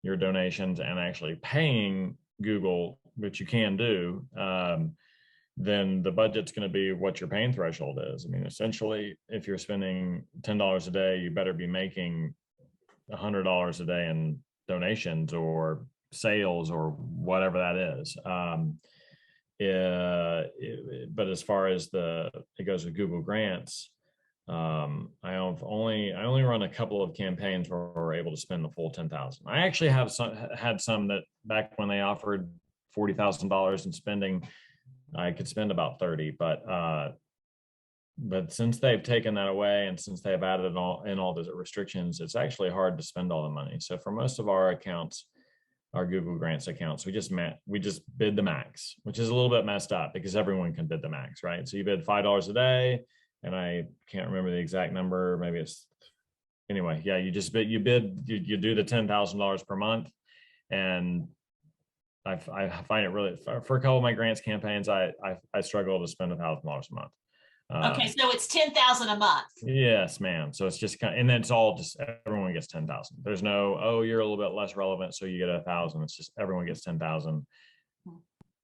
your donations and actually paying Google, which you can do, then the budget's going to be what your paying threshold is. I mean, essentially, if you're spending $10 a day, you better be making $100 a day in donations or sales or whatever that is. But as far as it goes with Google grants, I only run a couple of campaigns where we're able to spend the full 10,000. I actually had some that back when they offered $40,000 in spending, I could spend about 30, but since they've taken that away and since they've added all the restrictions, it's actually hard to spend all the money. So for most of our accounts, our Google grants accounts, we just bid the max, which is a little bit messed up because everyone can bid the max, right? So you bid $5 a day, and I can't remember the exact number. Maybe it's anyway. Yeah, you do the $10,000 per month, and I find it really for a couple of my grants campaigns, I struggle to spend $1,000 a month. Okay, so it's 10,000 a month. Yes, ma'am. So it's just and then it's all just everyone gets 10,000. There's no, oh, you're a little bit less relevant, so you get 1,000. It's just everyone gets 10,000.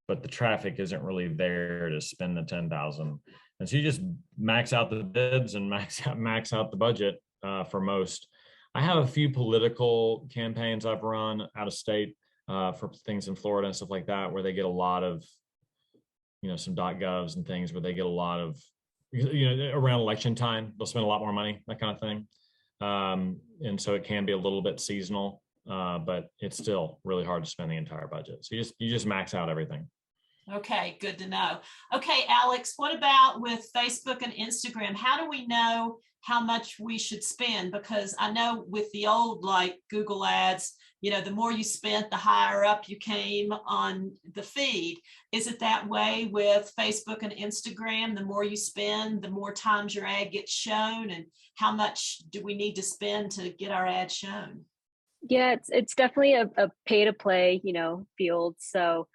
But the traffic isn't really there to spend the 10,000, and so you just max out the bids and max out the budget for most. I have a few political campaigns I've run out of state for things in Florida and stuff like that, where they get a lot of, some .govs and things where they get a lot of, around election time, they'll spend a lot more money, that kind of thing. And so it can be a little bit seasonal, but it's still really hard to spend the entire budget. So you just max out everything. Okay, good to know. Okay, Alex, what about with Facebook and Instagram? How do we know how much we should spend? Because I know with the old like Google ads, the more you spent, the higher up you came on the feed. Is it that way with Facebook and Instagram? The more you spend, the more times your ad gets shown, and how much do we need to spend to get our ad shown? Yeah, it's definitely a pay to play, field. So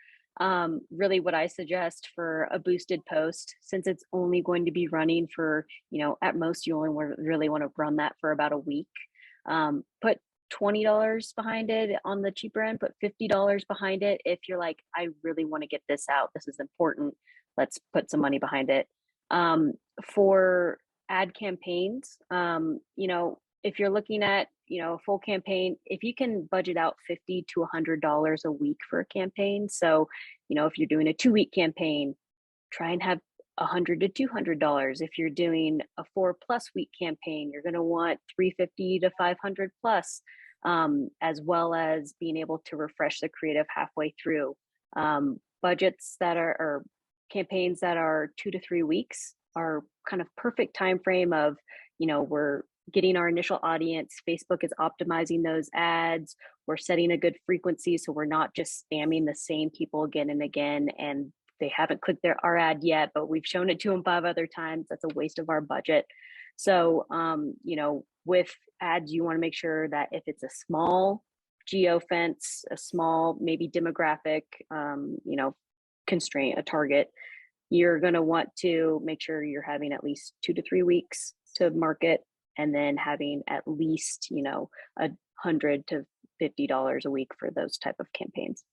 really what I suggest for a boosted post, since it's only going to be running for, at most you only really want to run that for about a week, put $20 behind it on the cheaper end, put $50 behind it. If you're like, I really want to get this out, this is important, let's put some money behind it. For ad campaigns, if you're looking at, a full campaign, if you can budget out $50 to $100 a week for a campaign. So, if you're doing a 2-week campaign, try and have $100 to $200. If you're doing a 4+ week campaign, you're going to want $350 to $500 plus, as well as being able to refresh the creative halfway through. Budgets that or campaigns that are 2 to 3 weeks are kind of perfect time frame of, we're getting our initial audience. Facebook is optimizing those ads. We're setting a good frequency, so we're not just spamming the same people again and again, and they haven't clicked our ad yet, but we've shown it to them 5 other times. That's a waste of our budget. So, with ads, you want to make sure that if it's a small geo fence, a small maybe demographic, constraint, a target, you're going to want to make sure you're having at least 2 to 3 weeks to market, and then having at least, $100 to $50 a week for those type of campaigns.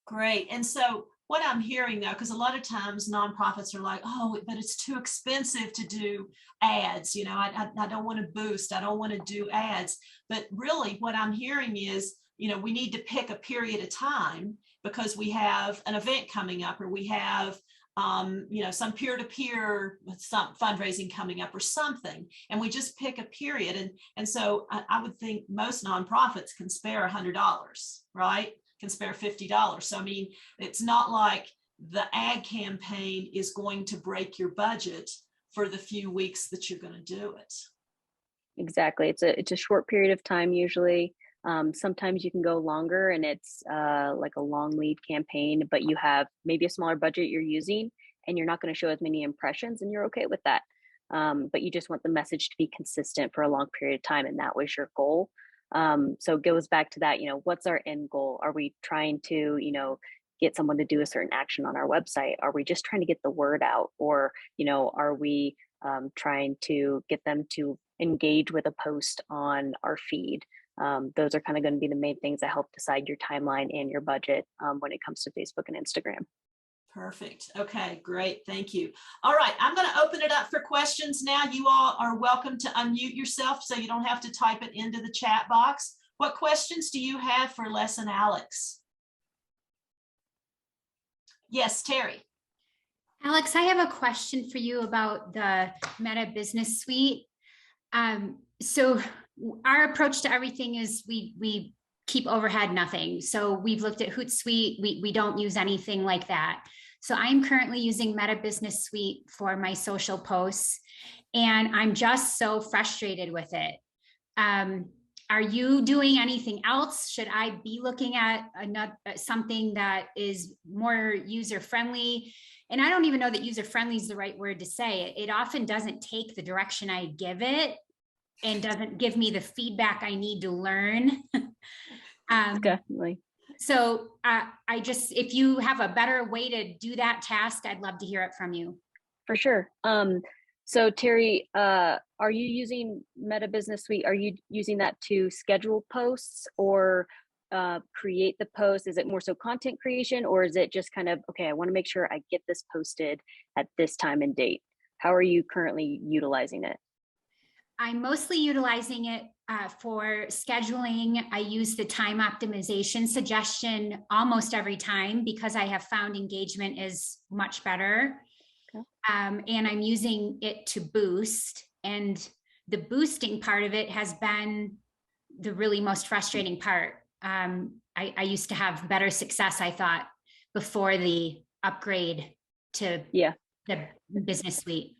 Great. And so what I'm hearing though, because a lot of times nonprofits are like, oh, but it's too expensive to do ads. You know, I don't want to boost. I don't want to do ads. But really what I'm hearing is, you know, we need to pick a period of time because we have an event coming up, or we have you know, some peer-to-peer some fundraising coming up or something, and we just pick a period. And so I would think most nonprofits can spare $100, right? Can spare $50. So I mean, it's not like the ad campaign is going to break your budget for the few weeks that you're going to do it. Exactly. It's a short period of time usually. Sometimes you can go longer and it's like a long lead campaign, but you have maybe a smaller budget you're using and you're not going to show as many impressions, and you're okay with that. But you just want the message to be consistent for a long period of time, and that was your goal. So it goes back to that, you know, what's our end goal? Are we trying to, you know, get someone to do a certain action on our website? Are we just trying to get the word out? Or, you know, are we trying to get them to engage with a post on our feed? Those are kind of going to be the main things that help decide your timeline and your budget when it comes to Facebook and Instagram. Perfect. Okay, great. Thank you. All right, I'm going to open it up for questions now. You all are welcome to unmute yourself so you don't have to type it into the chat box. What questions do you have for Les and Alex? Yes, Terry. Alex, I have a question for you about the Meta Business Suite. So our approach to everything is we keep overhead nothing. So we've looked at Hootsuite. We don't use anything like that. So I'm currently using Meta Business Suite for my social posts, and I'm just so frustrated with it. Are you doing anything else? Should I be looking at something that is more user-friendly? And I don't even know that user-friendly is the right word to say. It often doesn't take the direction I give it and doesn't give me the feedback I need to learn. Definitely. So I just, if you have a better way to do that task, I'd love to hear it from you. For sure. So Terry, are you using Meta Business Suite? Are you using that to schedule posts or create the post? Is it more so content creation, or is it just kind of, okay, I want to make sure I get this posted at this time and date? How are you currently utilizing it? I'm mostly utilizing it for scheduling. I use the time optimization suggestion almost every time because I have found engagement is much better. Okay. And I'm using it to boost. And the boosting part of it has been the really most frustrating part. I used to have better success, I thought, before the upgrade to the Business Suite.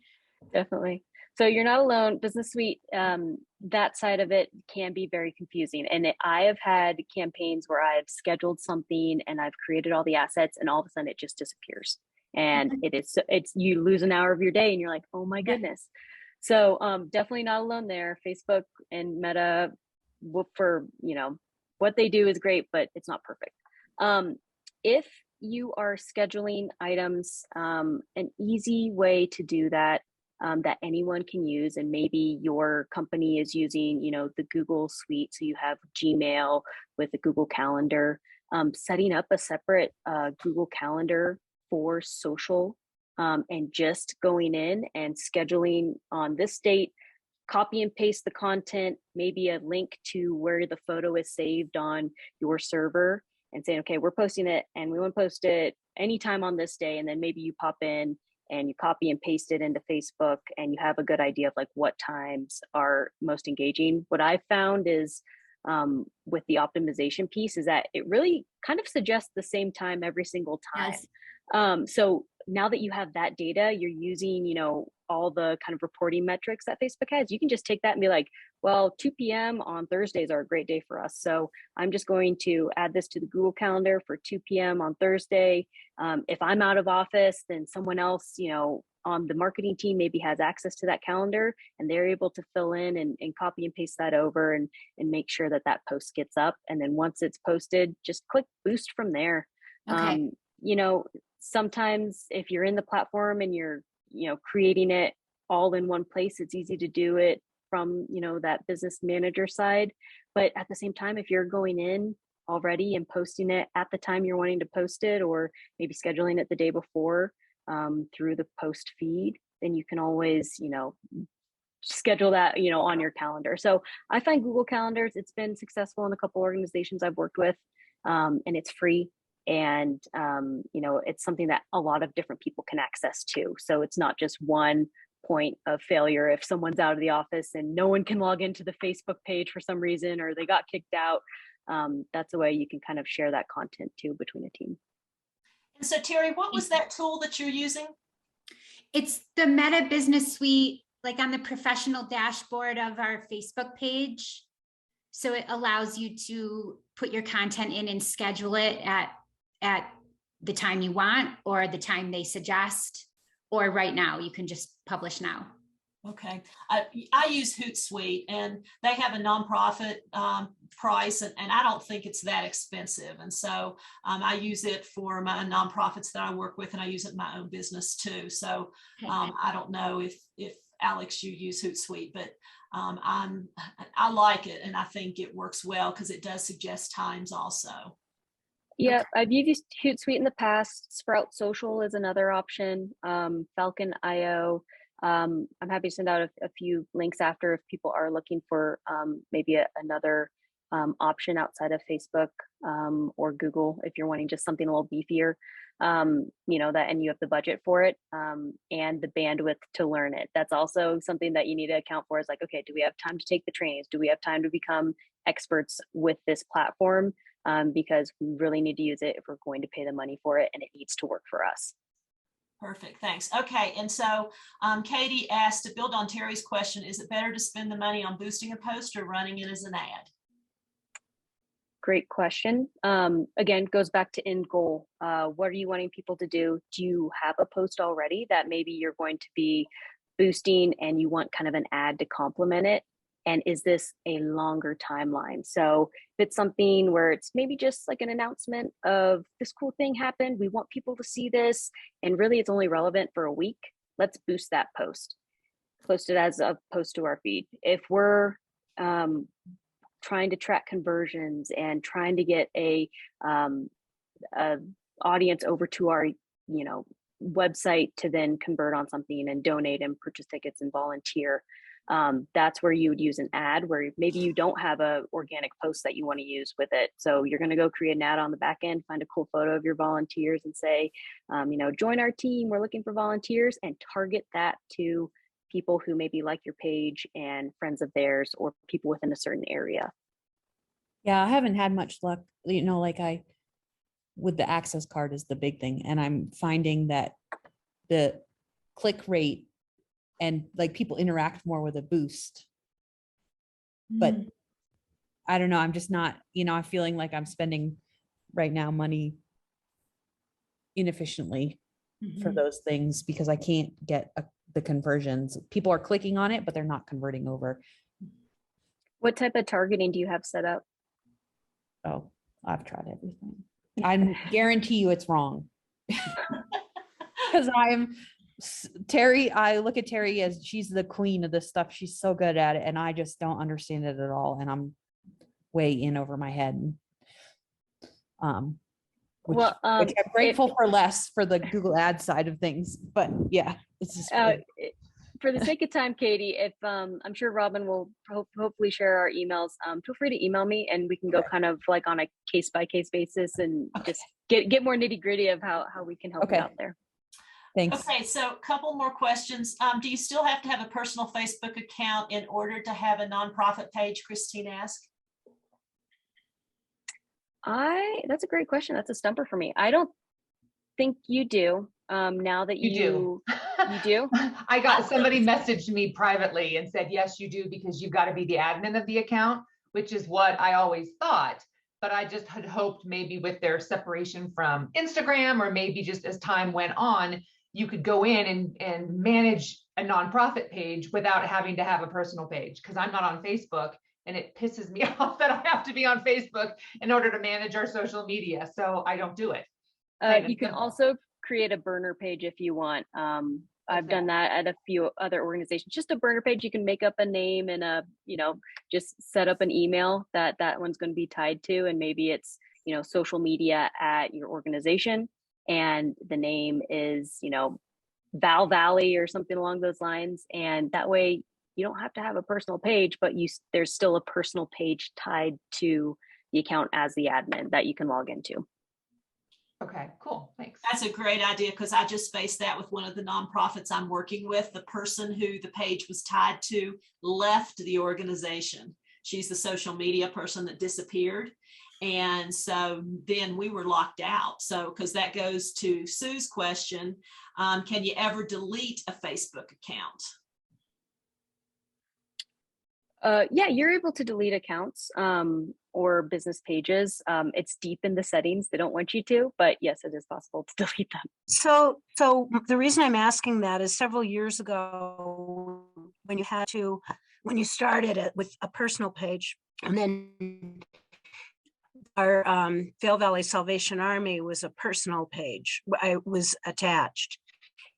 Definitely. So you're not alone. Business Suite, that side of it can be very confusing. And I have had campaigns where I've scheduled something and I've created all the assets, and all of a sudden it just disappears. And it's you lose an hour of your day and you're like, oh my goodness. So definitely not alone there. Facebook and Meta, for, you know, what they do is great, but it's not perfect. If you are scheduling items, an easy way to do that that anyone can use, and maybe your company is using, you know, the Google Suite, so you have Gmail with the Google Calendar, setting up a separate Google Calendar for social, and just going in and scheduling on this date, copy and paste the content, maybe a link to where the photo is saved on your server, and saying, okay, we're posting it and we want to post it anytime on this day. And then maybe you pop in and you copy and paste it into Facebook, and you have a good idea of like what times are most engaging. What I've found is with the optimization piece is that it really kind of suggests the same time every single time. Yes. So now that you have that data, you're using, you know, all the kind of reporting metrics that Facebook has, you can just take that and be like, well, 2 p.m. on Thursdays are a great day for us. So I'm just going to add this to the Google Calendar for 2 p.m. on Thursday. If I'm out of office, then someone else, you know, on the marketing team maybe has access to that calendar, and they're able to fill in and copy and paste that over and make sure that that post gets up. And then once it's posted, just click boost from there. Okay. You know, sometimes if you're in the platform and you're, you know, creating it all in one place, it's easy to do it from, you know, that business manager side. But at the same time, if you're going in already and posting it at the time you're wanting to post it, or maybe scheduling it the day before through the post feed, then you can always, schedule that, on your calendar. So I find Google Calendars, it's been successful in a couple organizations I've worked with, and it's free. And, it's something that a lot of different people can access to. So it's not just one point of failure. If someone's out of the office and no one can log into the Facebook page for some reason, or they got kicked out, that's a way you can kind of share that content too between a team. And so Terry, what was that tool that you're using? It's the Meta Business Suite, like on the professional dashboard of our Facebook page. So it allows you to put your content in and schedule it at the time you want, or the time they suggest, or right now. You can just publish now. Okay, I use Hootsuite, and they have a nonprofit price, and I don't think it's that expensive. And so I use it for my nonprofits that I work with, and I use it in my own business too. So I don't know if Alex, you use Hootsuite, but I like it, and I think it works well because it does suggest times also. Yeah, Okay. I've used Hootsuite in the past. Sprout Social is another option. Falcon.io. I'm happy to send out a few links after if people are looking for maybe another option outside of Facebook or Google, if you're wanting just something a little beefier, that, and you have the budget for it and the bandwidth to learn it. That's also something that you need to account for, is like, okay, do we have time to take the trainings? Do we have time to become experts with this platform? Because we really need to use it if we're going to pay the money for it, and it needs to work for us. Perfect, thanks. Okay, and so Katie asked, to build on Terry's question, is it better to spend the money on boosting a post or running it as an ad? Great question. Again, goes back to end goal. What are you wanting people to do? Do you have a post already that maybe you're going to be boosting and you want kind of an ad to complement it? And is this a longer timeline? So if it's something where it's maybe just like an announcement of this cool thing happened, we want people to see this, and really it's only relevant for a week, let's boost that post. Post it as a post to our feed. If we're trying to track conversions and trying to get a audience over to our website to then convert on something and donate and purchase tickets and volunteer, that's where you would use an ad, where maybe you don't have a organic post that you want to use with it. So you're going to go create an ad on the back end, find a cool photo of your volunteers and say, join our team, we're looking for volunteers, and target that to people who maybe like your page and friends of theirs, or people within a certain area. Yeah, I haven't had much luck, with the access card is the big thing. And I'm finding that the click rate and people interact more with a boost. But I don't know, I'm just not, I'm feeling like I'm spending right now money inefficiently for those things, because I can't get the conversions. People are clicking on it, but they're not converting over. What type of targeting do you have set up? Oh, I've tried everything. I guarantee you it's wrong. Because I look at Terry as she's the queen of this stuff. She's so good at it, and I just don't understand it at all. And I'm way in over my head. Which I'm grateful for less for the Google Ads side of things. But yeah, it's just for the sake of time, Katie, if I'm sure Robin will hopefully share our emails, feel free to email me, and we can go kind of like on a case by case basis and just get more nitty gritty of how we can help you out there. Thanks. Okay, so a couple more questions. Do you still have to have a personal Facebook account in order to have a nonprofit page? Christine asked. That's a great question. That's a stumper for me. I don't think you do. Now that you do. I got somebody messaged me privately and said, yes, you do, because you've got to be the admin of the account, which is what I always thought. But I just had hoped maybe with their separation from Instagram, or maybe just as time went on, you could go in and manage a nonprofit page without having to have a personal page, because I'm not on Facebook. And it pisses me off that I have to be on Facebook in order to manage our social media. So I don't do it. You can also create a burner page if you want. I've done that at a few other organizations. Just a burner page. You can make up a name and just set up an email that one's going to be tied to, and maybe it's social media at your organization, and the name is Val Valley or something along those lines, and that way you don't have to have a personal page, but there's still a personal page tied to the account as the admin that you can log into. Okay, cool. Thanks. That's a great idea, because I just faced that with one of the nonprofits I'm working with. The person who the page was tied to left the organization. She's the social media person that disappeared. And so then we were locked out. So, because that goes to Sue's question, can you ever delete a Facebook account? Yeah, you're able to delete accounts or business pages. It's deep in the settings. They don't want you to, but yes, it is possible to delete them. So the reason I'm asking that is several years ago, when you started it with a personal page, and then our Vail Valley Salvation Army was a personal page. I was attached.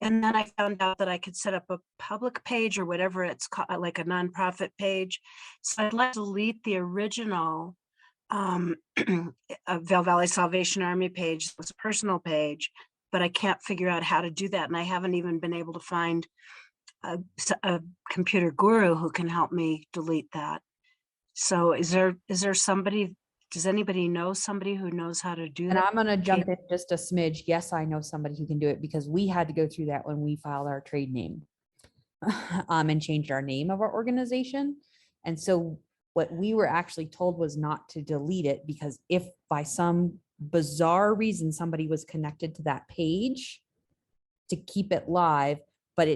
And then I found out that I could set up a public page or whatever it's called, like a nonprofit page. So I'd like to delete the original Vail Valley Salvation Army page. It was a personal page, but I can't figure out how to do that. And I haven't even been able to find a computer guru who can help me delete that. So is there somebody, does anybody know somebody who knows how to do And that? I'm going to jump in just a smidge. Yes, I know somebody who can do it, because we had to go through that when we filed our trade name and changed our name of our organization. And so what we were actually told was not to delete it, because if by some bizarre reason somebody was connected to that page, to keep it live, but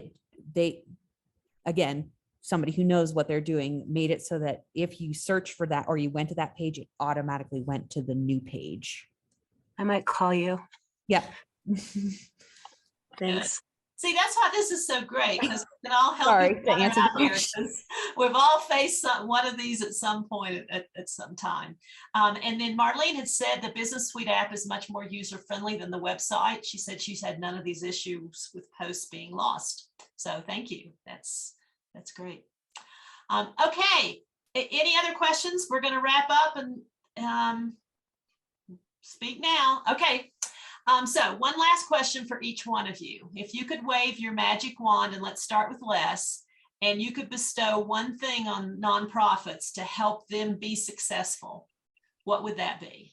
again, somebody who knows what they're doing made it so that if you search for that or you went to that page, it automatically went to the new page. I might call you. Yeah. Thanks. See, that's why this is so great, because we can all help Sorry each to other answer the out here, question. 'cause we've all faced one of these at some point at some time. And then Marlene had said the Business Suite app is much more user-friendly than the website. She said she's had none of these issues with posts being lost. So thank you. That's great. Okay, any other questions? We're going to wrap up and speak now. Okay. So one last question for each one of you. If you could wave your magic wand, and let's start with Les, and you could bestow one thing on nonprofits to help them be successful, what would that be?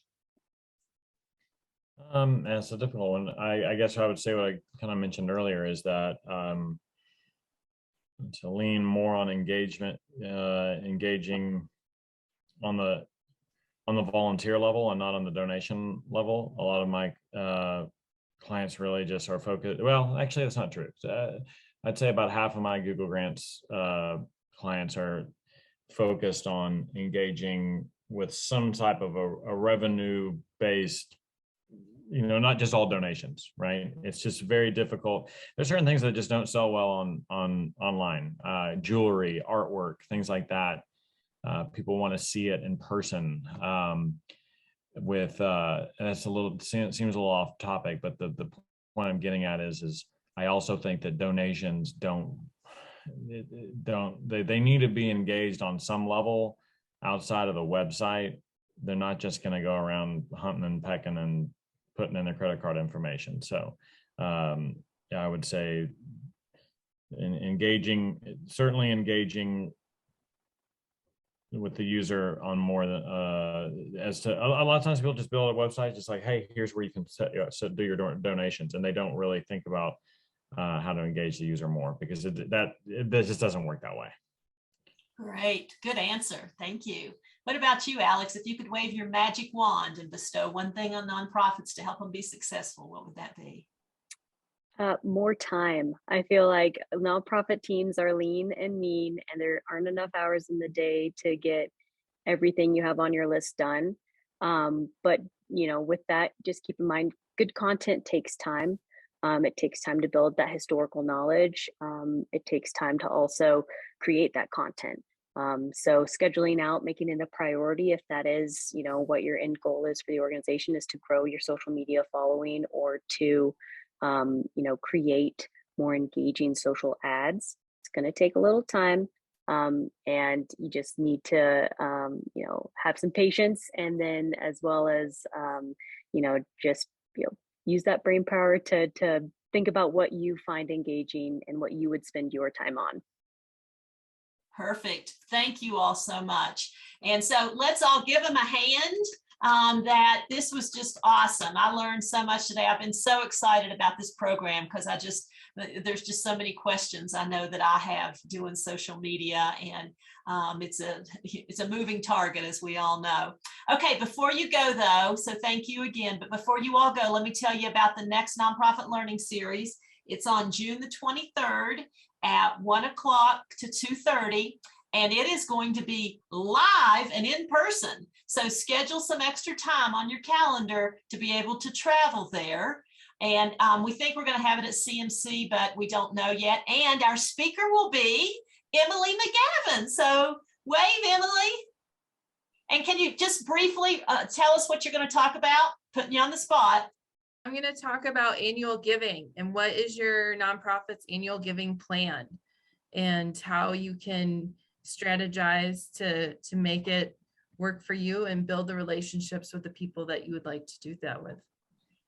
That's a difficult one. I guess I would say what I kind of mentioned earlier is that to lean more on engagement, engaging on the volunteer level and not on the donation level. A lot of my clients really just are focused. Well, actually, that's not true. I'd say about half of my Google Grants clients are focused on engaging with some type of a revenue-based, not just all donations, right? It's just very difficult. There's certain things that just don't sell well on online, jewelry, artwork, things like that. People want to see it in person. And that's seems a little off topic, but the point I'm getting at is I also think that donations they need to be engaged on some level outside of the website. They're not just going to go around hunting and pecking and putting in their credit card information. So yeah, I would say certainly engaging with the user on more than as to a lot of times people just build a website just like, hey, here's where you can do your donations, and they don't really think about how to engage the user more, because that just doesn't work that way. Great, good answer. Thank you. What about you, Alex? If you could wave your magic wand and bestow one thing on nonprofits to help them be successful, what would that be? More time. I feel like nonprofit teams are lean and mean, and there aren't enough hours in the day to get everything you have on your list done. But with that, just keep in mind, good content takes time. It takes time to build that historical knowledge. It takes time to also create that content. So scheduling out, making it a priority, if that is, what your end goal is for the organization, is to grow your social media following or to create more engaging social ads. It's going to take a little time, and you just need to, have some patience, and then as well as, just use that brain power to think about what you find engaging and what you would spend your time on. Perfect. Thank you all so much. And so let's all give them a hand. That this was just awesome. I learned so much today. I've been so excited about this program because there's just so many questions I know that I have doing social media, and it's a moving target, as we all know. Okay, before you go though, so thank you again, but before you all go, let me tell you about the next Nonprofit Learning Series. It's on June the 23rd at 1 o'clock to 2:30. And it is going to be live and in person. So schedule some extra time on your calendar to be able to travel there. And we think we're going to have it at CMC, but we don't know yet. And our speaker will be Emily McGavin. So wave, Emily. And can you just briefly tell us what you're going to talk about? Putting you on the spot. I'm going to talk about annual giving and what is your nonprofit's annual giving plan and how you can strategize to make it work for you and build the relationships with the people that you would like to do that with.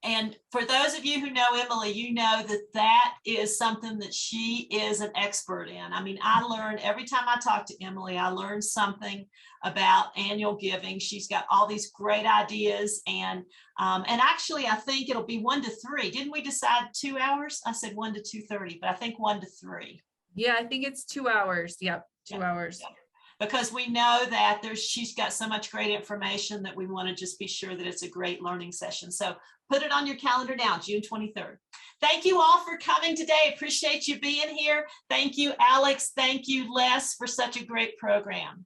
And for those of you who know Emily, you know that is something that she is an expert in. I mean, I learn every time I talk to Emily, I learn something about annual giving. She's got all these great ideas, and actually I think it'll be 1 to 3. Didn't we decide 2 hours? I said 1 to 2:30, but I think 1 to 3. Yeah, I think it's 2 hours. Yep, 2 hours. Yeah. Because we know that she's got so much great information that we want to just be sure that it's a great learning session. So put it on your calendar now, June 23rd. Thank you all for coming today. Appreciate you being here. Thank you, Alex. Thank you, Les, for such a great program.